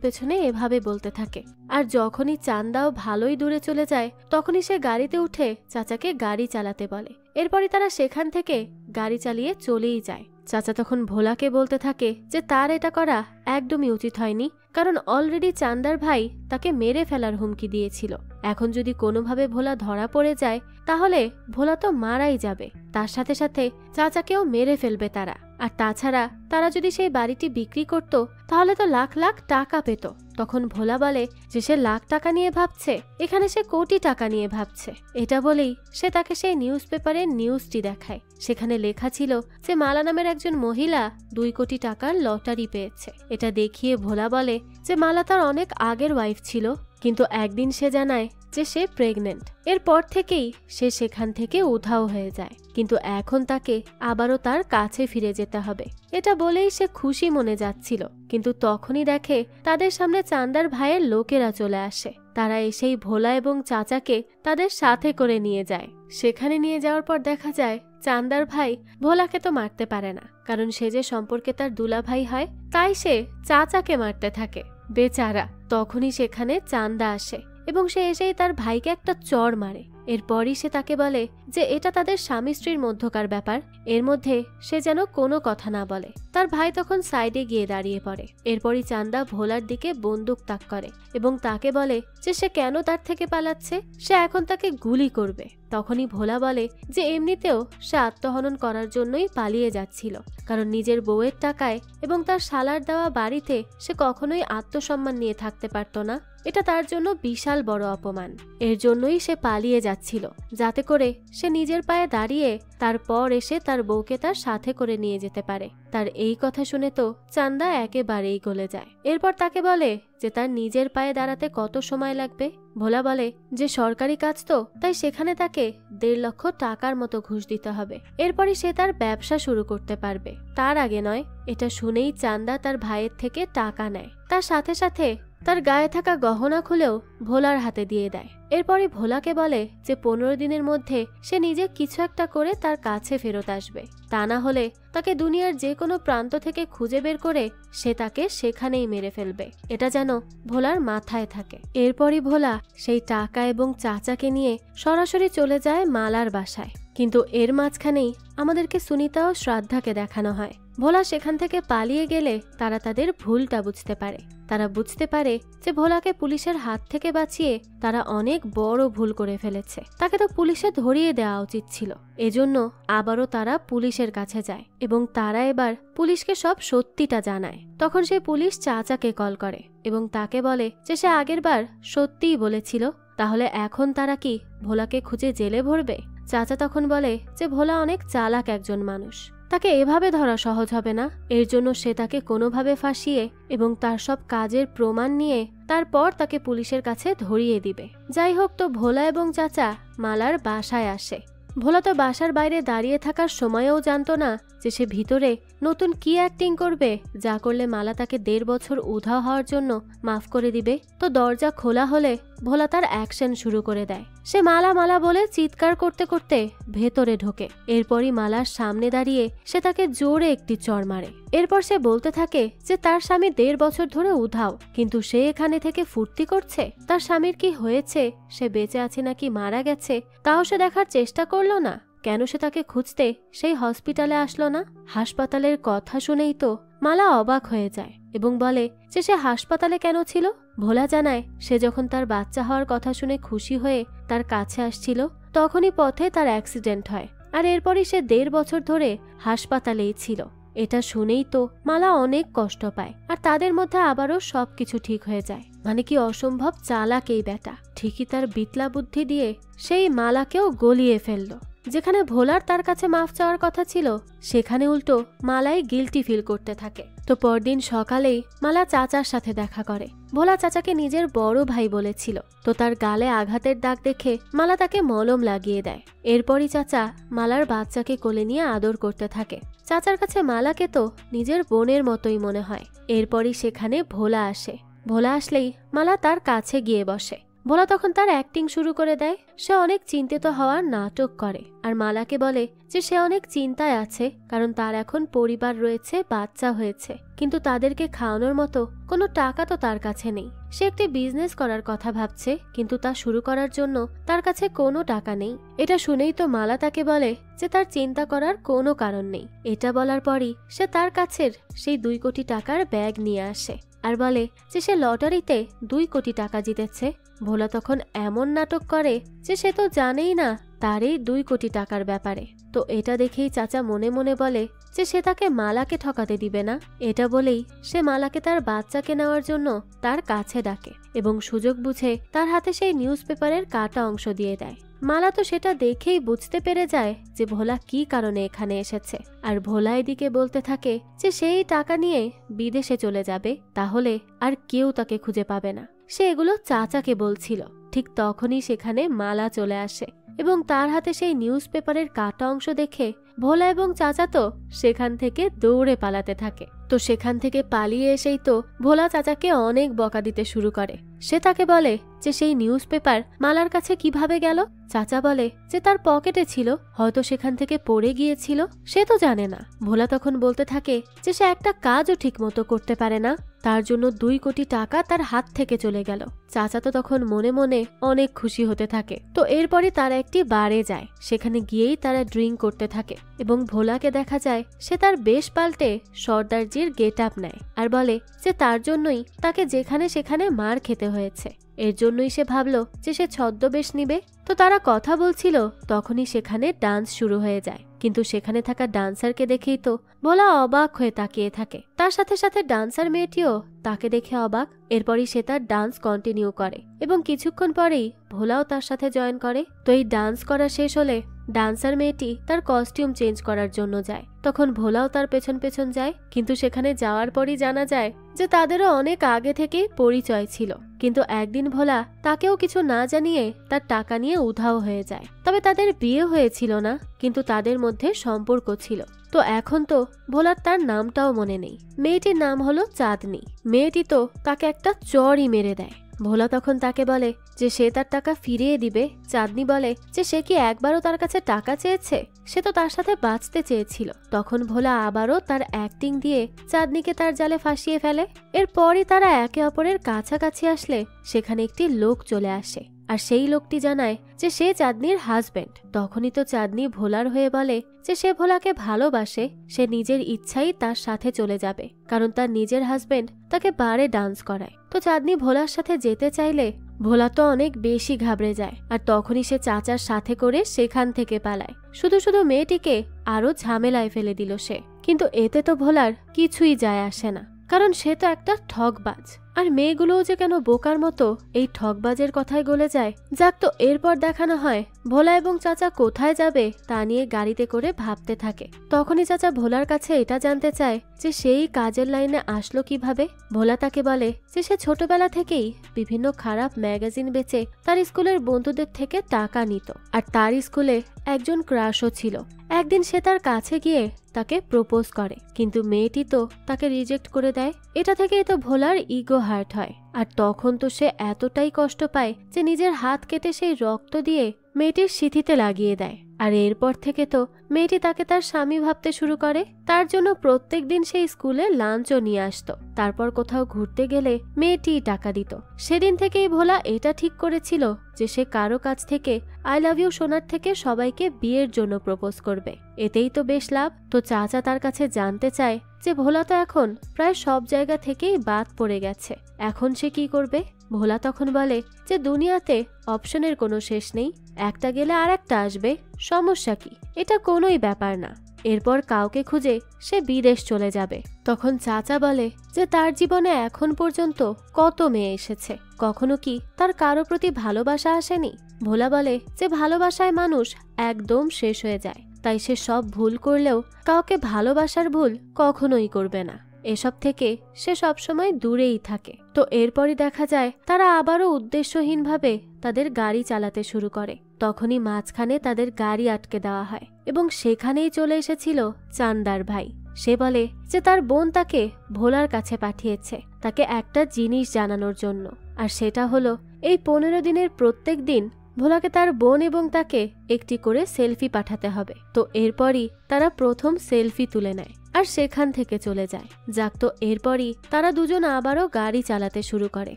পেছনে এভাবে বলতে থাকে। আর যখনই চান্দাও ভালোই দূরে চলে যায় তখনই সে গাড়িতে উঠে চাচাকে গাড়ি চালাতে বলে। এরপরই তারা সেখান থেকে গাড়ি চালিয়ে চলেই যায়। চাচা তখন ভোলাকে বলতে থাকে যে তার এটা করা একদমই উচিত হয়নি, কারণ অলরেডি চান্দার ভাই তাকে মেরে ফেলার হুমকি দিয়েছিল। এখন যদি কোনোভাবে ভোলা ধরা পড়ে যায় তাহলে ভোলা তো মারাই যাবে, তার সাথে সাথে চাচাকেও মেরে ফেলবে তারা। আর তাছাড়া তারা যদি সেই বাড়িটি বিক্রি করত তাহলে তো লাখ লাখ টাকা পেত। তখন ভোলা বলে যে সে লাখ টাকা নিয়ে ভাবছে, এখানে সে কোটি টাকা নিয়ে ভাবছে। এটা বলেই সে তাকে সেই নিউজ পেপারের নিউজটি দেখায়। সেখানে লেখা ছিল যে মালা নামের একজন মহিলা 2 কোটি টাকার লটারি পেয়েছে। এটা দেখিয়ে ভোলা বলে যে মালা তার অনেক আগের ওয়াইফ ছিল, কিন্তু একদিন সে জানায় যে সে প্রেগনেন্ট। এরপর থেকেই সে সেখান থেকে উধাও হয়ে যায়, কিন্তু এখন তাকে আবারও তার কাছে ফিরে যেতে হবে। এটা বলেই সে খুশি মনে যাচ্ছিল, কিন্তু তখনই দেখে তাদের সামনে চান্দার ভাইয়ের লোকেরা চলে আসে। তারা এসেই ভোলা এবং চাচাকে তাদের সাথে করে নিয়ে যায়। সেখানে নিয়ে যাওয়ার পর দেখা যায় চান্দার ভাই ভোলাকে তো মারতে পারে না, কারণ সে যে সম্পর্কে তার দুলা ভাই হয়, তাই সে চাচাকে মারতে থাকে। বেচারা। তখনই সেখানে চান্দা আসে এবং সে এসেই তার ভাইকে একটা চড় মারে। এরপরই সে তাকে বলে যে এটা তাদের স্বামী স্ত্রীর মধ্যকার ব্যাপার, এর মধ্যে সে যেন কোনো কথা না বলে। তার ভাই তখন সাইডে গিয়ে দাঁড়িয়ে পড়ে। এরপরই চান্দা ভোলার দিকে বন্দুক তাক করে এবং তাকে বলে যে সে কেন তার থেকে পালাচ্ছে, সে এখন তাকে গুলি করবে। তখনই ভোলা বলে যে এমনিতেও সে আত্মহনন করার জন্যই পালিয়ে যাচ্ছিল, কারণ নিজের বউয়ের টাকায় এবং তার শালার দেওয়া বাড়িতে সে কখনোই আত্মসম্মান নিয়ে থাকতে পারত না। এটা তার জন্য বিশাল বড় অপমান। এর জন্যই সে পালিয়ে যাচ্ছিল, যাতে করে সে নিজের পায়ে দাঁড়িয়ে তারপর এসে তার বউকে তার সাথে করে নিয়ে যেতে পারে। তার এই কথা শুনে তো চান্দা একেবারেই গলে যায়। এরপর তাকে বলে যে তার নিজের পায়ে দাঁড়াতে কত সময় লাগবে। ভোলা বলে যে সরকারি কাজ তো, তাই সেখানে তাকে 1.5 লক্ষ টাকার মতো ঘুষ দিতে হবে। এরপরই সে তার ব্যবসা শুরু করতে পারবে, তার আগে নয়। এটা শুনেই চান্দা তার ভাইয়ের থেকে টাকা নেয়, তার সাথে সাথে তার গায়ে থাকা গহনা খুলেও ভোলার হাতে দিয়ে দেয়। এরপরই ভোলাকে বলে যে 15 দিনের মধ্যে সে নিজে কিছু একটা করে তার কাছে ফেরত আসবে, তা না হলে তাকে দুনিয়ার যে কোনো প্রান্ত থেকে খুঁজে বের করে সে তাকে সেখানেই মেরে ফেলবে। এটা যেন ভোলার মাথায় থাকে। এরপরই ভোলা সেই টাকা এবং চাচাকে নিয়ে সরাসরি চলে যায় মালার বাসায়। কিন্তু এর মাঝখানেই আমাদেরকে সুনিতা ও শ্রাদ্ধাকে দেখানো হয়। ভোলা সেখান থেকে পালিয়ে গেলে তারা তাদের ভুলটা বুঝতে পারে। তারা বুঝতে পারে যে ভোলাকে পুলিশের হাত থেকে বাঁচিয়ে তারা অনেক বড় ভুল করে ফেলেছে। তাকে তো পুলিশে ধরিয়ে দেওয়া উচিত ছিল। এজন্য আবারও তারা পুলিশের কাছে যায় এবং তারা এবার পুলিশকে সব সত্যিটা জানায়। তখন সে পুলিশ চাচাকে কল করে এবং তাকে বলে যে সে আগেরবার সত্যিই বলেছিল। তাহলে এখন তারা কি ভোলাকে খুঁজে জেলে ভরবে? চাচা তখন বলে যে ভোলা অনেক চালাক একজন মানুষ, তাকে এভাবে ধরা সহজ হবে না। এর জন্য সে তাকে কোনোভাবে ফাঁসিয়ে এবং তার সব কাজের প্রমাণ নিয়ে তারপর তাকে পুলিশের কাছে ধরিয়ে দিবে। যাই হোক, তো ভোলা এবং চাচা মালার বাসায় আসে। ভোলা তো বাসার বাইরে দাঁড়িয়ে থাকার সময়ও জানতো না যে সে ভিতরে নতুন কি অ্যাক্টিং করবে, যা করলে মালা তাকে 1.5 বছর উধাও হওয়ার জন্য মাফ করে দিবে। তো দরজা খোলা হলে ভোলা তার অ্যাকশন শুরু করে দেয়। সে মালা মালা বলে চিৎকার করতে করতে ভেতরে ঢোকে। এরপরই মালার সামনে দাঁড়িয়ে সে তাকে জোরে একটি চড় মারে। এরপর সে বলতে থাকে যে তার স্বামী 1.5 বছর ধরে উধাও, কিন্তু সে এখানে থেকে ফুর্তি করছে। তার স্বামীর কি হয়েছে, সে বেঁচে আছে নাকি মারা গেছে, তাও সে দেখার চেষ্টা করলো না। কেন সে তাকে খুঁজতে সেই হসপিটালে আসলো না? হাসপাতালের কথা শুনেই তো মালা অবাক হয়ে যায় এবং বলে যে সে হাসপাতালে কেন ছিল। ভোলা জানায় সে যখন তার বাচ্চা হওয়ার কথা শুনে খুশি হয়ে তার কাছে আসছিল, তখনই পথে তার অ্যাক্সিডেন্ট হয়, আর এরপরই সে 1.5 বছর ধরে হাসপাতালেই ছিল। এটা শুনেই তো মালা অনেক কষ্ট পায়, আর তাদের মধ্যে আবারও সবকিছু ঠিক হয়ে যায়। মানে কি অসম্ভব চালাক এই বেটা! ঠিকই তার বিতলা বুদ্ধি দিয়ে সেই মালাকেও গলিয়ে ফেলল। যেখানে ভোলার তার কাছে মাফ চাওয়ার কথা ছিল, সেখানে উল্টো মালাই গিল্টি ফিল করতে থাকে। তো পরদিন সকালেই মালা চাচার সাথে দেখা করে। ভোলা চাচাকে নিজের বড় ভাই বলেছিল, তো তার গালে আঘাতের দাগ দেখে মালা তাকে মলম লাগিয়ে দেয়। এরপরই চাচা মালার বাচ্চাকে কোলে নিয়ে আদর করতে থাকে। চাচার কাছে মালাকে তো নিজের বোনের মতোই মনে হয়। এরপরই সেখানে ভোলা আসে। ভোলা আসলেই মালা তার কাছে গিয়ে বসে। ভোলা তখন তার অ্যাক্টিং শুরু করে দেয়। সে অনেক চিন্তিত হওয়ার নাটক করে আর মালাকে বলে যে সে অনেক চিন্তায় আছে, কারণ তার এখন পরিবার রয়েছে, বাচ্চা হয়েছে, কিন্তু তাদেরকে খাওয়ানোর মতো কোনো টাকা তো তার কাছে নেই। সে একটি বিজনেস করার কথা ভাবছে, কিন্তু তা শুরু করার জন্য তার কাছে কোনো টাকা নেই। এটা শুনেই তো মালা তাকে বলে যে তার চিন্তা করার কোনো কারণ নেই। এটা বলার পরই সে তার কাছের সেই 2 কোটি টাকার ব্যাগ নিয়ে আসে আর বলে যে সে লটারিতে 2 কোটি টাকা জিতেছে। ভোলা তখন এমন নাটক করে যে সে তো জানেই না তার এই 2 কোটি টাকার ব্যাপারে। তো এটা দেখেই চাচা মনে মনে বলে যে সে তাকে মালাকে ঠকাতে দিবে না। এটা বলেই সে মালাকে তার বাচ্চাকে নেওয়ার জন্য তার কাছে ডাকে এবং সুযোগ বুঝে তার হাতে সেই নিউজ পেপারের কাটা অংশ দিয়ে দেয়। মালা তো সেটা দেখেই বুঝতে পেরে যায় যে ভোলা কি কারণে এখানে এসেছে, আর ভোলা এদিকে বলতে থাকে যে সেই টাকা নিয়ে বিদেশে চলে যাবে, তাহলে আর কেউ তাকে খুঁজে পাবে না। সে এগুলো চাচাকে বলছিল। ঠিক তখনই সেখানে মালা চলে আসে এবং তার হাতে সেই নিউজ পেপারের কাটা অংশ দেখে ভোলা এবং চাচা তো সেখান থেকে দৌড়ে পালাতে থাকে। তো সেখান থেকে পালিয়ে এসেই তো ভোলা চাচাকে অনেক বকা দিতে শুরু করে। সে তাকে বলে যে সেই নিউজ পেপার মালার কাছে কিভাবে গেল। চাচা বলে যে তার পকেটে ছিল, হয়তো সেখান থেকে পড়ে গিয়েছিল, সে তো জানে না। ভোলা তখন বলতে থাকে যে সে একটা কাজও ঠিক মতো করতে পারে না, তার জন্য 2 কোটি টাকা তার হাত থেকে চলে গেল। চাচা তো তখন মনে মনে অনেক খুশি হতে থাকে। তো এরপরই তারা একটি বারে যায়। সেখানে গিয়েই তারা ড্রিঙ্ক করতে থাকে এবং ভোলাকে দেখা যায় সে তার বেশ পাল্টে সর্দারজির গেট আপ নেয় আর বলে যে তার জন্যই তাকে যেখানে সেখানে মার খেতে হয়েছে। এর জন্যই সে ভাবলো যে সে ছদ্মবেশ নিবে। তো তারা কথা বলছিল, তখনই সেখানে ডান্স শুরু হয়ে যায়। কিন্তু সেখানে থাকা ডান্সারকে দেখেই তো ভোলা অবাক হয়ে তাকিয়ে থাকে। তার সাথে সাথে ডান্সার মেয়েটিও তাকে দেখে অবাক। এরপরই সে তার ডান্স কন্টিনিউ করে এবং কিছুক্ষণ পরেই ভোলাও তার সাথে জয়েন করে। তো এই ডান্স করা শেষ হলে ডান্সার মেয়েটি তার কস্টিউম চেঞ্জ করার জন্য যায়। তখন ভোলাও তার পেছন পেছন যায়, কিন্তু সেখানে যাওয়ার পরই জানা যায় যে তাদেরও অনেক আগে থেকেই পরিচয় ছিল। কিন্তু একদিন ভোলা তাকেও কিছু না জানিয়ে তার টাকা নিয়ে উধাও হয়ে যায়। তবে তাদের বিয়ে হয়েছিল না, কিন্তু তাদের মধ্যে সম্পর্ক ছিল। তো এখন তো ভোলার তার নামটাও মনে নেই। মেয়েটির নাম হলো চাঁদনি। মেয়েটি তো তাকে একটা চড়ই মেরে দেয়। ভোলা তখন তাকে বলে যে সে তার টাকা ফিরিয়ে দিবে। চাঁদনি বলে যে সে কি একবারও তার কাছে টাকা চেয়েছে, সে তো তার সাথে বাঁচতে চেয়েছিল। তখন ভোলা আবারও তার অ্যাক্টিং দিয়ে চাঁদনিকে তার জালে ফাঁসিয়ে ফেলে। এরপরই তারা একে অপরের কাছাকাছি আসলে সেখানে একটি লোক চলে আসে আর সেই লোকটি জানায় যে সে চাঁদনির হাজবেন্ড। তখনই তো চাঁদনি ভোলার হয়ে বলে যে সে ভোলাকে ভালোবাসে, সে নিজের ইচ্ছাই তার সাথে চলে যাবে, কারণ তার নিজের হাজবেন্ড তাকে বারে ডান্স করায়। তো চাঁদনি ভোলার সাথে যেতে চাইলে ভোলা তো অনেক বেশি ঘাবড়ে যায়, আর তখনই সে চাচার সাথে করে সেখান থেকে পালায়। শুধু শুধু মেয়েটিকে আরো ঝামেলায় ফেলে দিল সে, কিন্তু এতে তো ভোলার কিছুই যায় আসে না, কারণ সে তো একটা ঠকবাজ। আর মেয়েগুলোও যে কেন বোকার মতো এই ঠকবাজের কথায় গলে যায়। যাক, তো এরপর দেখানো হয় ভোলা এবং চাচা কোথায় যাবে তা নিয়ে গাড়িতে করে ভাবতে থাকে। তখনই চাচা ভোলার কাছে এটা জানতে চায় যে সেই কাজের লাইনে আসলো কিভাবে। ভোলা তাকে বলে যে সে ছোটবেলা থেকেই বিভিন্ন খারাপ ম্যাগাজিন বেচে তার স্কুলের বন্ধুদের থেকে টাকা নিত, আর তার স্কুলে একজন ক্রাশও ছিল। একদিন সে তার কাছে গিয়ে তাকে প্রপোজ করে, কিন্তু মেয়েটি তো তাকে রিজেক্ট করে দেয়। এটা থেকেই তো ভোলার ইগো হার্ট হয়, আর তখন তো সে এতটাই কষ্ট পায় যে নিজের হাত কেটে সেই রক্ত দিয়ে মেয়েটির সিঁথিতে লাগিয়ে দেয়। আর এরপর থেকে তো মেয়েটি তাকে তার স্বামী ভাবতে শুরু করে। তার জন্য প্রত্যেক দিন সেই স্কুলে লাঞ্চও নিয়ে আসতো, তারপর কোথাও ঘুরতে গেলে মেয়েটি টাকা দিত। সেদিন থেকেই ভোলা এটা ঠিক করেছিল যে সে কারো কাছ থেকে আই লাভ ইউ শোনার থেকে সবাইকে বিয়ের জন্য প্রপোজ করবে, এতেই তো বেশ লাভ। তো চাচা তার কাছে জানতে চায় যে ভোলা তো এখন প্রায় সব জায়গা থেকেই বাদ পড়ে গেছে, এখন সে কি করবে। ভোলা তখন বলে যে দুনিয়াতে অপশনের কোনো শেষ নেই, একটা গেলে আর একটা আসবে, সমস্যা কি, এটা কোনোই ব্যাপার না। এরপর কাউকে খুঁজে সে বিদেশ চলে যাবে। তখন চাচা বলে যে তার জীবনে এখন পর্যন্ত কত মেয়ে এসেছে, কখনো কি তার কারো প্রতি ভালোবাসা আসেনি। ভোলা বলে যে ভালোবাসায় মানুষ একদম শেষ হয়ে যায়, তাই সে সব ভুল করলেও কাউকে ভালোবাসার ভুল কখনোই করবে না, এসব থেকে সে সবসময় দূরেই থাকে। তো এরপরই দেখা যায় তারা আবারও উদ্দেশ্যহীনভাবে তাদের গাড়ি চালাতে শুরু করে। তখনই মাঝখানে তাদের গাড়ি আটকে দেওয়া হয় এবং সেখানেই চলে এসেছিল চান্দার ভাই। সে বলে যে তার বোন তাকে ভোলার কাছে পাঠিয়েছে তাকে একটা জিনিস জানানোর জন্য, আর সেটা হলো এই 15 দিনের প্রত্যেক দিন ভোলাকে তার বোন এবং তাকে একটি করে সেলফি পাঠাতে হবে। তো এরপরই তারা প্রথম সেলফি তুলে নেয় আর সেখান থেকে চলে যায়। যাক, তো এরপরই তারা দুজন আবারও গাড়ি চালাতে শুরু করে।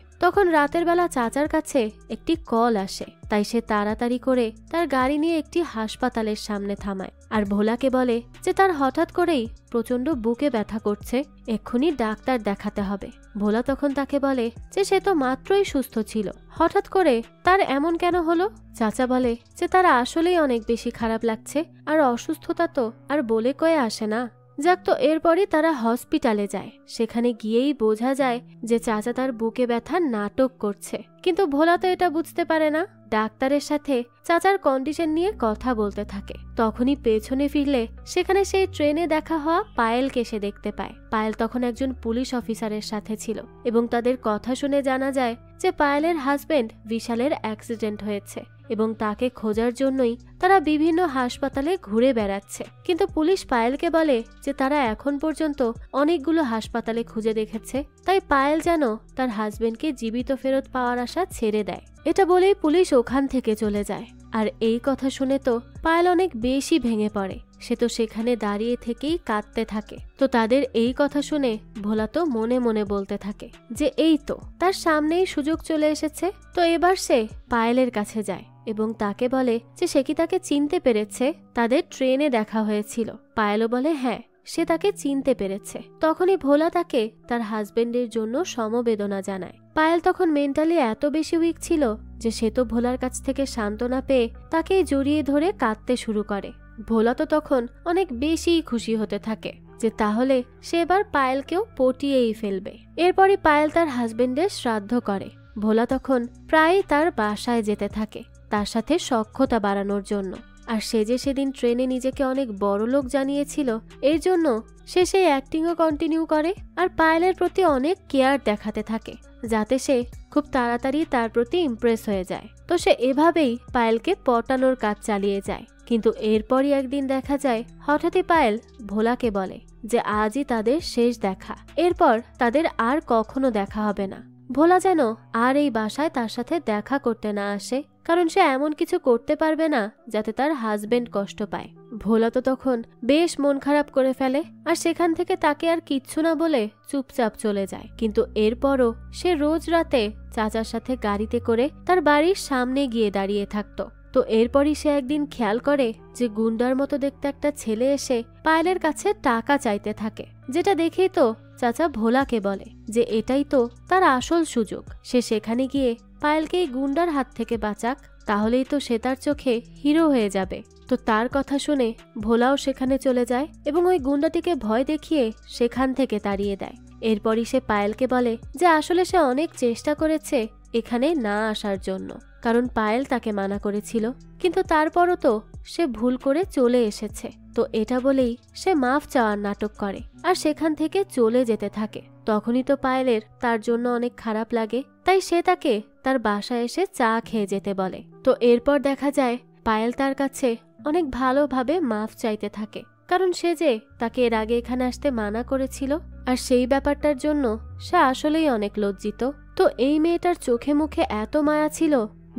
তখন রাতের বেলা চাচার কাছে একটি কল আসে, তাই সে তাড়াতাড়ি করে তার গাড়ি নিয়ে একটি হাসপাতালের সামনে থামায় আর ভোলাকে বলে যে তার হঠাৎ করেই প্রচন্ড বুকে ব্যথা করছে, এক্ষুনি ডাক্তার দেখাতে হবে। ভোলা তখন তাকে বলে যে সে তো মাত্রই সুস্থ ছিল, হঠাৎ করে তার এমন কেন হলো। চাচা বলে যে তার আসলেই অনেক বেশি খারাপ লাগছে, আর অসুস্থতা তো আর বলে কয়ে আসে না। যাক, তো এরপরই তারা হসপিটালে যায়। সেখানে গিয়েই বোঝা যায় যে চাচা তার বুকে ব্যথার নাটক করছে, কিন্তু ভোলা তো এটা বুঝতে পারে না। ডাক্তারের সাথে চাচার কন্ডিশন নিয়ে কথা বলতে থাকে। তখনই পেছনে ফিরলে সেখানে সেই ট্রেনে দেখা হওয়া পায়েলকে সে দেখতে পায়। পায়েল তখন একজন পুলিশ অফিসারের সাথে ছিল এবং তাদের কথা শুনে জানা যায় যে পায়েলের হাজবেন্ড বিশালের অ্যাক্সিডেন্ট হয়েছে এবং তাকে খোঁজার জন্যই তারা বিভিন্ন হাসপাতালে ঘুরে বেড়াচ্ছে। কিন্তু পুলিশ পায়েলকে বলে যে তারা এখন পর্যন্ত অনেকগুলো হাসপাতালে খুঁজে দেখেছে, তাই পায়েল যেন তার হাজবেন্ডকে জীবিত ফেরত পাওয়ার আশা ছেড়ে দেয়। এটা বলেই পুলিশ ওখান থেকে চলে যায়। আর এই কথা শুনে তো পায়েল অনেক বেশি ভেঙে পড়ে, সে তো সেখানে দাঁড়িয়ে থেকেই কাঁদতে থাকে। তো তাদের এই কথা শুনে ভোলা তো মনে মনে বলতে থাকে যে এই তো তার সামনেই সুযোগ চলে এসেছে। তো এবার সে পায়েলের কাছে যায় এবং তাকে বলে যে সে কি তাকে চিনতে পেরেছে, তাদের ট্রেনে দেখা হয়েছিল। পায়েলও বলে হ্যাঁ, সে তাকে চিনতে পেরেছে। তখনই ভোলা তাকে তার হাজবেন্ডের জন্য সমবেদনা জানায়। পায়েল তখন মেন্টালি এত বেশি উইক ছিল যে সে তো ভোলার কাছ থেকে সান্ত্বনা পেয়ে তাকে জড়িয়ে ধরে কাঁদতে শুরু করে। ভোলা তো তখন অনেক বেশি খুশি হতে থাকে যে তাহলে সে এবার পায়েলকেও পটিয়েই ফেলবে। এরপরই পায়েল তার হাজবেন্ডের শ্রাদ্ধ করে। ভোলা তখন প্রায়ই তার বাসায় যেতে থাকে তার সাথে সখ্যতা বাড়ানোর জন্য। আর সে যে সেদিন ট্রেনে নিজেকে অনেক বড় লোক জানিয়েছিল, এর জন্য সে সেই অ্যাক্টিংও কন্টিনিউ করে আর পায়েলের প্রতি অনেক কেয়ার দেখাতে থাকে যাতে সে খুব তাড়াতাড়ি তার প্রতি ইমপ্রেস হয়ে যায়। তো সে এভাবেই পায়েলকে পটানোর কাজ চালিয়ে যায়। কিন্তু এরপরই একদিন দেখা যায় হঠাৎই পায়েল ভোলাকে বলে যে আজই তাদের শেষ দেখা, এরপর তাদের আর কখনো দেখা হবে না। ভোলা যেন আর এই বাসায় তার সাথে দেখা করতে না আসে, কারণ সে এমন কিছু করতে পারবে না যাতে তার হাজবেন্ড কষ্ট পায়। ভোলা তো তখন বেশ মন খারাপ করে ফেলে আর সেখান থেকে তাকে আর কিচ্ছু না বলে চুপচাপ চলে যায়। কিন্তু এরপরও সে রোজ রাতে চাচার সাথে গাড়িতে করে তার বাড়ির সামনে গিয়ে দাঁড়িয়ে থাকতো। তো এরপরই সে একদিন খেয়াল করে যে গুন্ডার মতো দেখতে একটা ছেলে এসে পায়েলের কাছে টাকা চাইতে থাকে, যেটা দেখেই তো চাচা ভোলাকে বলে যে এটাই তো তার আসল সুযোগ, সে সেখানে গিয়ে পায়েলকে এই গুন্ডার হাত থেকে বাঁচাক, তাহলেই তো সে তার চোখে হিরো হয়ে যাবে। তো তার কথা শুনে ভোলাও সেখানে চলে যায় এবং ওই গুন্ডাটিকে ভয় দেখিয়ে সেখান থেকে তাড়িয়ে দেয়। এরপরই সে পায়েলকে বলে যে আসলে সে অনেক চেষ্টা করেছে এখানে না আসার জন্য, কারণ পায়েল তাকে মানা করেছিল, কিন্তু তারপরও তো সে ভুল করে চলে এসেছে। তো এটা বলেই সে মাফ চাওয়ার নাটক করে আর সেখান থেকে চলে যেতে থাকে। তখনই তো পায়েলের তার জন্য অনেক খারাপ লাগে, তাই সে তাকে তার বাসায় এসে চা খেয়ে যেতে বলে। তো এরপর দেখা যায় পায়েল তার কাছে অনেক ভালোভাবে মাফ চাইতে থাকে, কারণ সে যে তাকে এর আগে এখানে আসতে মানা করেছিল, আর সেই ব্যাপারটার জন্য সে আসলেই অনেক লজ্জিত। তো এই মেয়েটার চোখে মুখে এত মায়া ছিল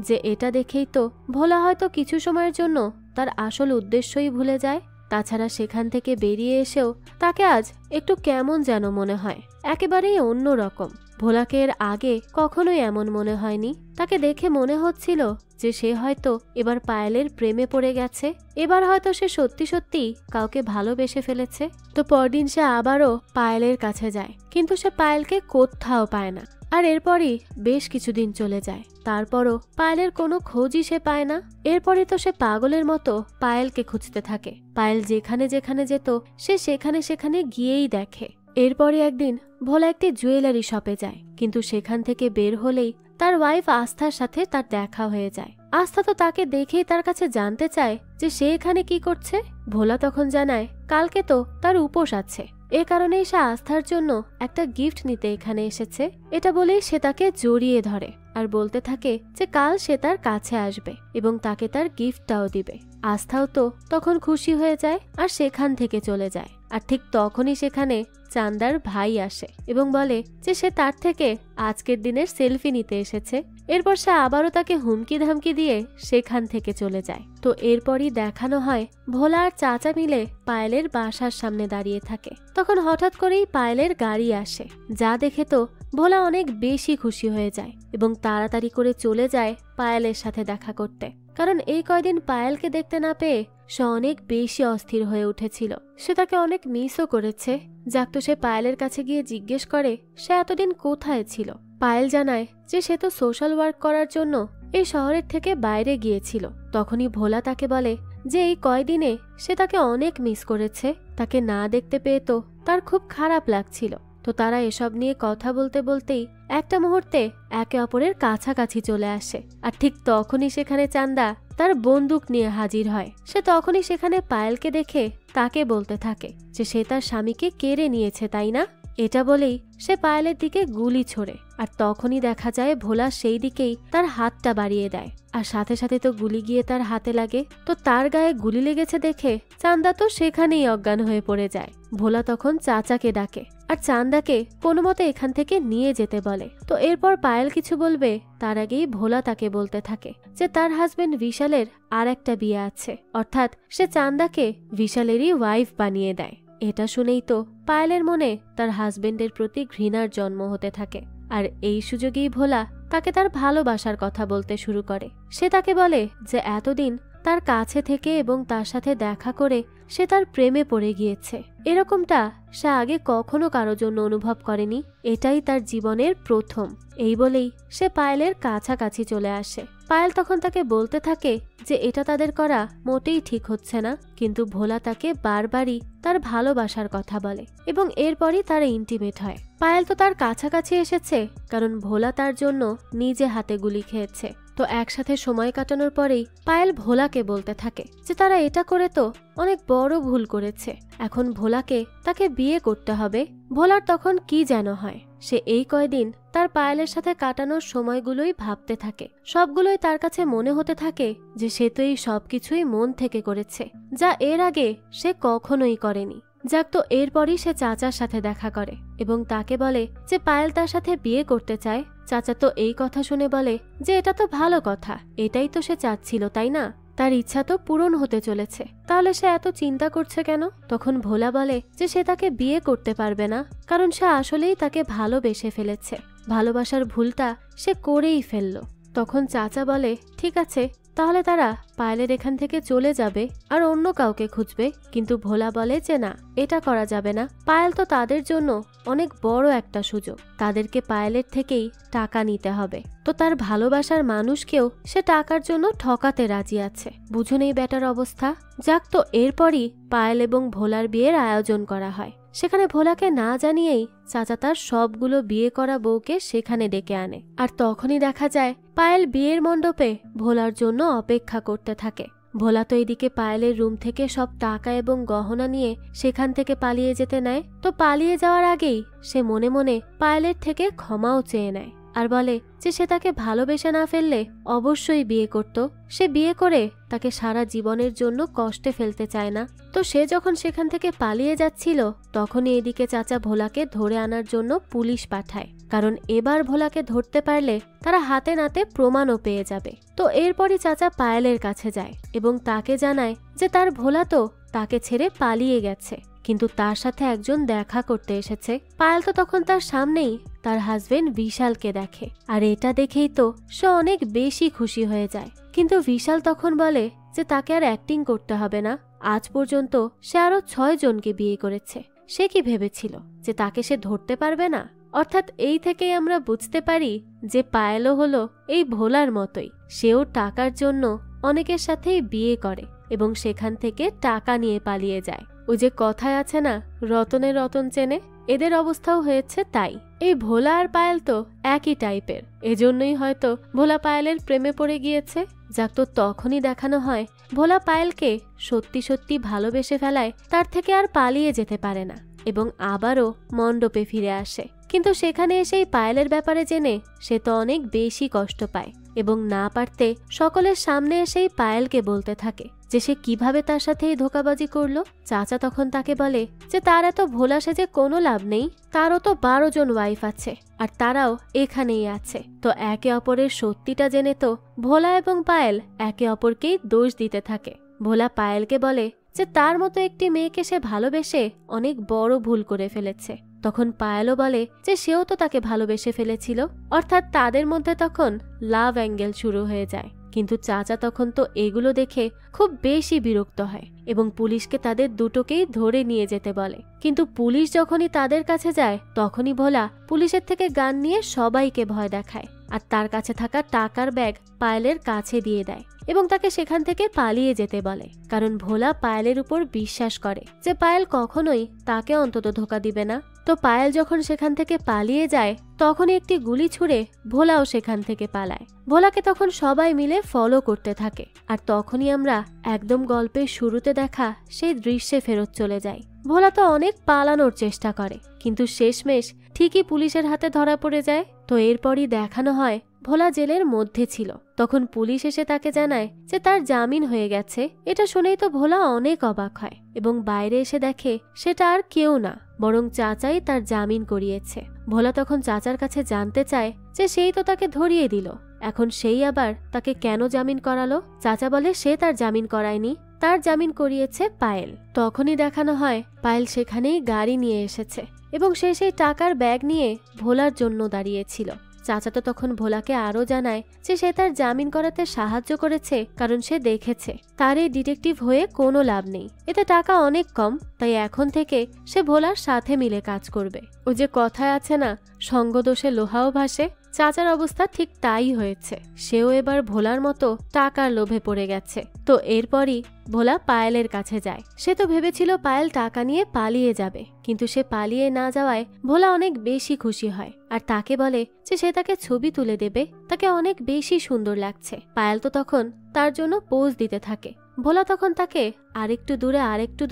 যে এটা দেখেই তো ভোলা হয়তো কিছু সময়ের জন্য তার আসল উদ্দেশ্যই ভুলে যায়। তাছাড়া সেখান থেকে বেরিয়ে এসেও তাকে আজ একটু কেমন যেন মনে হয়, একেবারেই অন্য রকম। ভোলাকে এর আগে কখনোই এমন মনে হয়নি। তাকে দেখে মনে হচ্ছিল যে সে হয়তো এবার পায়েলের প্রেমে পড়ে গেছে, এবার হয়তো সে সত্যি সত্যি কাউকে ভালোবেসে ফেলেছে। তো পরদিন সে আবারও পায়েলের কাছে যায়, কিন্তু সে পায়েলকে কোথাও পায় না। আর এরপরই বেশ কিছুদিন চলে যায়, তারপরও পায়েলের কোনো খোঁজই সে পায় না। এরপরই তো সে পাগলের মতো পায়েলকে খুঁজতে থাকে। পায়েল যেখানে যেখানে যেত সে সেখানে সেখানে গিয়েই দেখে। এরপরে একদিন ভোলা একটি জুয়েলারি শপে যায়, কিন্তু সেখান থেকে বের হলেই তার ওয়াইফ আস্থার সাথে তার দেখা হয়ে যায়। আস্থা তো তাকে দেখেই তার কাছে জানতে চায় যে সে এখানে কি করছে। ভোলা তখন জানায় কালকে তো তার উপোস আছে, এ কারণেই সে আস্থার জন্য একটা গিফট নিতে এখানে এসেছে। এটা বলেই সে তাকে জড়িয়ে ধরে আর বলতে থাকে যে কাল সে তার কাছে আসবে এবং তাকে তার গিফটটাও দিবে। আস্থাও তো তখন খুশি হয়ে যায় আর সেখান থেকে চলে যায়। আর ঠিক তখনই সেখানে চান্দার ভাই আসে এবং বলে যে সে তার থেকে আজকের দিনের সেলফি নিতে এসেছে। এরপর সে আবারও তাকে হুমকি ধামকি দিয়ে সেখান থেকে চলে যায়। তো এরপরই দেখানো হয় ভোলা আর চাচা মিলে পায়েলের বাসার সামনে দাঁড়িয়ে থাকে। তখন হঠাৎ করেই পায়েলের গাড়ি আসে, যা দেখে তো ভোলা অনেক বেশি খুশি হয়ে যায় এবং তাড়াতাড়ি করে চলে যায় পায়েলের সাথে দেখা করতে, কারণ এই কয়দিন পায়েলকে দেখতে না পেয়ে সে অনেক বেশি অস্থির হয়ে উঠেছিল। সে তাকে অনেক মিসও করেছে। যাক, তো সে পায়েলের কাছে গিয়ে জিজ্ঞেস করে সে এতদিন কোথায় ছিল। পায়েল জানায় যে সে তো সোশ্যাল ওয়ার্ক করার জন্য এই শহরের থেকে বাইরে গিয়েছিল। তখনই ভোলা তাকে বলে যে এই কয়দিনে সে তাকে অনেক মিস করেছে, তাকে না দেখতে পেয়ে তো তার খুব খারাপ লাগছিল। তো তারা এসব নিয়ে কথা বলতে বলতেই একটা মুহূর্তে একে অপরের কাছাকাছি চলে আসে। আর ঠিক তখনই সেখানে চান্দা তার বন্দুক নিয়ে হাজির হয়। সে তখনই সেখানে পায়েলকে দেখে তাকে বলতে থাকে যে সে তার স্বামীকে কেড়ে নিয়েছে, তাই না? এটা বলেই সে পায়েলের দিকে গুলি ছোড়ে। আর তখনই দেখা যায় ভোলা সেই দিকেই তার হাতটা বাড়িয়ে দেয়, আর সাথে সাথে তো গুলি গিয়ে তার হাতে লাগে। তো তার গায়ে গুলি লেগেছে দেখে চান্দা তো সেখানেই অজ্ঞান হয়ে পড়ে যায়। ভোলা তখন চাচাকে ডাকে আর চান্দাকে কোনো মতে এখান থেকে নিয়ে যেতে বলে। তো এরপর পায়েল কিছু বলবে তার আগেই ভোলা তাকে বলতে থাকে যে তার হাজবেন্ড বিশালের আর একটা বিয়ে আছে, অর্থাৎ সে চান্দাকে বিশালেরই ওয়াইফ বানিয়ে দেয়। এটা শুনেই তো পায়েলের মনে তার হাজবেন্ডের প্রতি ঘৃণার জন্ম হতে থাকে। আর এই সুযোগেই ভোলা তাকে তার ভালোবাসার কথা বলতে শুরু করে। সে তাকে বলে যে এতদিন তার কাছে থেকে এবং তার সাথে দেখা করে সে তার প্রেমে পড়ে গিয়েছে। এরকমটা সে আগে কখনো কারো জন্য অনুভব করেনি, এটাই তার জীবনের প্রথম। এই বলেই সে পায়েলের কাছাকাছি চলে আসে। পায়েল তখন তাকে বলতে থাকে যে এটা তাদের করা মোটেই ঠিক হচ্ছে না, কিন্তু ভোলা তাকে বারবারই তার ভালোবাসার কথা বলে এবং এরপরই তারা ইন্টিমেট হয়। পায়েল তো তার কাছাকাছি এসেছে কারণ ভোলা তার জন্য নিজে হাতে গুলি খেয়েছে। তো একসাথে সময় কাটানোর পরেই পায়েল ভোলাকে বলতে থাকে যে তারা এটা করে তো অনেক বড় ভুল করেছে, এখন ভোলাকে তাকে বিয়ে করতে হবে। ভোলার তখন কি যেন হয়, সে এই কয়দিন তার পায়েলের সাথে কাটানোর সময়গুলোই ভাবতে থাকে। সবগুলোই তার কাছে মনে হতে থাকে যে সে তো এই সবকিছুই মন থেকে করেছে, যা এর আগে সে কখনোই করেনি। যাক, তো এরপরই সে চাচার সাথে দেখা করে এবং তাকে বলে যে পায়েল তার সাথে বিয়ে করতে চায়। চাচা তো এই কথা শুনে বলে যে এটা তো ভালো কথা, এটাই তো সে চাচ্ছিল, তাই না? তার ইচ্ছা তো পূরণ হতে চলেছে, তাহলে সে এত চিন্তা করছে কেন? তখন ভোলা বলে যে সে তাকে বিয়ে করতে পারবে না, কারণ সে আসলেই তাকে ভালোবেসে ফেলেছে। ভালোবাসার ভুলটা সে করেই ফেলল। তখন চাচা বলে ঠিক আছে, তাহলে তারা পায়েলের এখান থেকে চলে যাবে আর অন্য কাউকে খুঁজবে। কিন্তু ভোলা বলে যে না, এটা করা যাবে না। পায়েল তো তাদের জন্য অনেক বড় একটা সুযোগ, তাদেরকে পায়েলের থেকেই টাকা নিতে হবে। তো তার ভালোবাসার মানুষকেও সে টাকার জন্য ঠকাতে রাজি আছে। বুঝুন এই ব্যাটার অবস্থা। যাক, তো এরপরই পায়েল এবং ভোলার বিয়ের আয়োজন করা হয়। সেখানে ভোলাকে না জানিয়েই চাচা তার সবগুলো বিয়ে করা বউকে সেখানে ডেকে আনে। আর তখনই দেখা যায় পায়েল বিয়ের মণ্ডপে ভোলার জন্য অপেক্ষা করতে থাকে। ভোলা তো এদিকে পায়েলের রুম থেকে সব টাকা এবং গহনা নিয়ে সেখান থেকে পালিয়ে যেতে নেয়। তো পালিয়ে যাওয়ার আগেই সে মনে মনে পায়েলের থেকে ক্ষমাও চেয়ে নেয় আর বলে যে সে তাকে ভালোবেসে না ফেললে অবশ্যই বিয়ে করত। সে বিয়ে করে তাকে সারা জীবনের জন্য কষ্টে ফেলতে চায় না। তো সে যখন সেখান থেকে পালিয়ে যাচ্ছিল তখনই এদিকে চাচা ভোলাকে ধরে আনার জন্য পুলিশ পাঠায়, কারণ এবার ভোলাকে ধরতে পারলে তারা হাতে নাতে প্রমাণও পেয়ে যাবে। তো এরপরই চাচা পায়েলের কাছে যায় এবং তাকে জানায় যে তার ভোলা তো তাকে ছেড়ে পালিয়ে গেছে, কিন্তু তার সাথে একজন দেখা করতে এসেছে। পায়েল তো তখন তার সামনেই তার হাজবেন্ড বিশালকে দেখে, আর এটা দেখেই তো সে অনেক বেশি খুশি হয়ে যায়। কিন্তু বিশাল তখন বলে যে তাকে আর অ্যাক্টিং করতে হবে না। আজ পর্যন্ত সে আরো 6 জনকে বিয়ে করেছে। সে কি ভেবেছিল যে তাকে সে ধরতে পারবে না? অর্থাৎ এই থেকেই আমরা বুঝতে পারি যে পায়েলও হলো এই ভোলার মতোই। সেও টাকার জন্য অনেকের সাথেই বিয়ে করে এবং সেখান থেকে টাকা নিয়ে পালিয়ে যায়। ওই যে কথায় আছে না, রতনে রতন চেনে, এদের অবস্থাও হয়েছে তাই। এই ভোলা আর পায়েল তো একই টাইপের, এজন্যই হয়তো ভোলা পায়েলের প্রেমে পড়ে গিয়েছে। যাক, তো তখনই দেখানো হয় ভোলা পায়েলকে সত্যি সত্যি ভালোবেসে ফেলায় তার থেকে আর পালিয়ে যেতে পারে না এবং আবারও মণ্ডপে ফিরে আসে। কিন্তু সেখানে এসেই পায়েলের ব্যাপারে জেনে সে তো অনেক বেশি কষ্ট পায় এবং না পারতে সকলের সামনে এসেই পায়েলকে বলতে থাকে যে সে কিভাবে তার সাথে এই ধোঁকাবাজি করলো। চাচা তখন তাকে বলে যে তার এত ভোলা সেজে কোনো লাভ নেই, তারও তো 12 জন ওয়াইফ আছে আর তারাও এখানেই আছে। তো একে অপরের সত্যিটা জেনে তো ভোলা এবং পায়েল একে অপরকেই দোষ দিতে থাকে। ভোলা পায়েলকে বলে যে তার মতো একটি মেয়েকে সে ভালোবেসে অনেক বড় ভুল করে ফেলেছে। তখন পায়েলও বলে যে সেও তো তাকে ভালোবেসে ফেলেছিল। অর্থাৎ তাদের মধ্যে তখন লাভ অ্যাঙ্গেল শুরু হয়ে যায়। কিন্তু চাচা তখন তো এগুলো দেখে খুব বেশি বিরক্ত হয় এবং পুলিশকে তাদের দুটোকেই ধরে নিয়ে যেতে বলে। কিন্তু পুলিশ যখনই তাদের কাছে যায় তখনই ভোলা পুলিশের থেকে গান নিয়ে সবাইকে ভয় দেখায় আর তার কাছে থাকা টাকার ব্যাগ পায়েলের কাছে দিয়ে দেয় এবং তাকে সেখান থেকে পালিয়ে যেতে বলে। কারণ ভোলা পায়েলের উপর বিশ্বাস করে যে পায়েল কখনোই তাকে অন্তত ধোঁকা দিবে না। তো পায়েল যখন সেখান থেকে পালিয়ে যায় তখনই একটি গুলি ছুঁড়ে ভোলাও সেখান থেকে পালায়। ভোলাকে তখন সবাই মিলে ফলো করতে থাকে আর তখনই আমরা একদম গল্পের শুরুতে দেখা সেই দৃশ্যে ফেরত চলে যাই। ভোলা তো অনেক পালানোর চেষ্টা করে কিন্তু শেষমেশ ঠিকই পুলিশের হাতে ধরা পড়ে যায়। তো এরপরই দেখানো হয় ভোলা জেলের মধ্যে ছিল। তখন পুলিশ এসে তাকে জানায় যে তার জামিন হয়ে গেছে। এটা শুনেই তো ভোলা অনেক অবাক হয় এবং বাইরে এসে দেখে সেটা আর কেউ না, বরং চাচাই তার জামিন করিয়েছে। ভোলা তখন চাচার কাছে জানতে চায় যে সেই তো তাকে ধরিয়ে দিল, এখন সেই আবার তাকে কেন জামিন করালো। চাচা বলে সে তার জামিন করায়নি, তার জামিন করিয়েছে পায়েল। তখনই দেখানো হয় পায়েল সেখানেই গাড়ি নিয়ে এসেছে এবং সে সেই টাকার ব্যাগ নিয়ে ভোলার জন্য দাঁড়িয়েছিল। চাচা তো তখন ভোলাকে আরো জানায় যে সে তার জামিন করাতে সাহায্য করেছে কারণ সে দেখেছে তার এই ডিটেকটিভ হয়ে কোনো লাভ নেই, এতে টাকা অনেক কম, তাই এখন থেকে সে ভোলার সাথে মিলে কাজ করবে। ওই যে কথায় আছে না, সঙ্গদোষে লোহাও ভাসে, চাচার অবস্থা ঠিক তাই হয়েছে। সেও এবার ভোলার মতো টাকার লোভে পড়ে গেছে। তো এরপরই ভোলা পায়েলের কাছে যায়। সে তো ভেবেছিল পায়েল টাকা নিয়ে পালিয়ে যাবে, কিন্তু সে পালিয়ে না যাওয়ায় ভোলা অনেক বেশি খুশি হয় আর তাকে বলে যে সে তাকে ছবি তুলে দেবে, তাকে অনেক বেশি সুন্দর লাগছে। পায়েল তো তখন তার জন্য পোজ দিতে থাকে। ভোলা তখন তাকে আরেকটু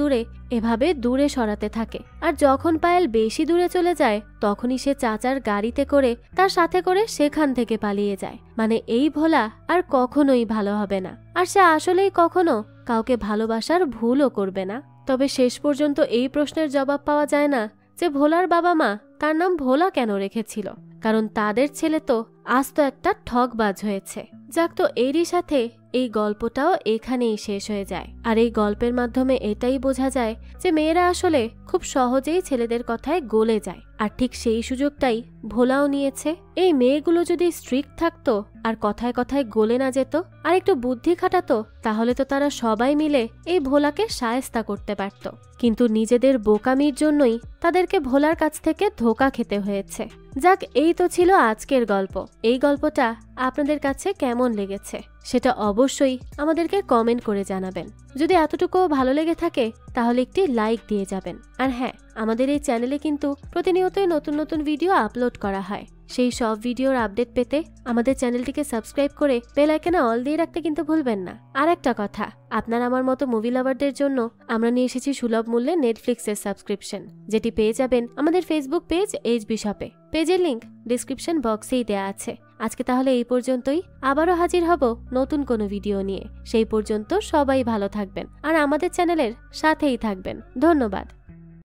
দূরে এভাবে দূরে সরাতে থাকে। আর যখন পায়েল বেশি দূরে চলে যায় তখনই সে চাচার গাড়িতে করে তার সাথে করে সেখান থেকে পালিয়ে যায়। মানে এই ভোলা আর কখনোই ভালো হবে না, আর সে আসলেই কখনো কাউকে ভালোবাসার ভুলও করবে না। তবে শেষ পর্যন্ত এই প্রশ্নের জবাব পাওয়া যায় না যে ভোলার বাবা মা তার নাম ভোলা কেন রেখেছিল, কারণ তাদের ছেলে তো আজ তো একটা ঠকবাজ হয়েছে। যাক, তো এরই সাথে এই গল্পটাও এখানেই শেষ হয়ে যায়। আর এই গল্পের মাধ্যমে এটাই বোঝা যায় যে মেয়েরা আসলে খুব সহজেই ছেলেদের কথায় গলে যায়, আর ঠিক সেই সুযোগটাই ভোলাও নিয়েছে। এই মেয়েগুলো যদি স্ট্রিক্ট থাকতো আর কথায় কথায় গলে না যেত আর একটু বুদ্ধি খাটাতো, তাহলে তো তারা সবাই মিলে এই ভোলাকে শায়েস্তা করতে পারত। কিন্তু নিজেদের বোকামির জন্যই তাদেরকে ভোলার কাছ থেকে ধোঁকা খেতে হয়েছে। যাক, এই তো ছিল আজকের গল্প। এই গল্পটা আপনাদের কাছে কেমন লেগেছে সেটা অবশ্যই আমাদেরকে কমেন্ট করে জানাবেন। যদি এতটুকুও ভালো লেগে থাকে তাহলে একটি লাইক দিয়ে যাবেন। আর হ্যাঁ, আমাদের এই চ্যানেলে কিন্তু প্রতিনিয়তই নতুন নতুন ভিডিও আপলোড করা হয়। সেই সব ভিডিওর আপডেট পেতে আমাদের চ্যানেলটিকে সাবস্ক্রাইব করে বেল আইকনে অল দিয়ে রাখতে কিন্তু ভুলবেন না। আর একটা কথা, আপনার আমার মতো মুভি লাভারদের জন্য আমরা নিয়ে এসেছি সুলভ মূল্যে নেটফ্লিক্সের সাবস্ক্রিপশন, যেটি পেয়ে যাবেন আমাদের ফেসবুক পেজ এইচবি শপে। পেজের লিংক ডিসক্রিপশন বক্সেই দেয়া আছে। আজকে তাহলে এই পর্যন্তই, আবারও হাজির হব নতুন কোনো ভিডিও নিয়ে। সেই পর্যন্ত সবাই ভালো থাকবেন আর আমাদের চ্যানেলের সাথেই থাকবেন। ধন্যবাদ।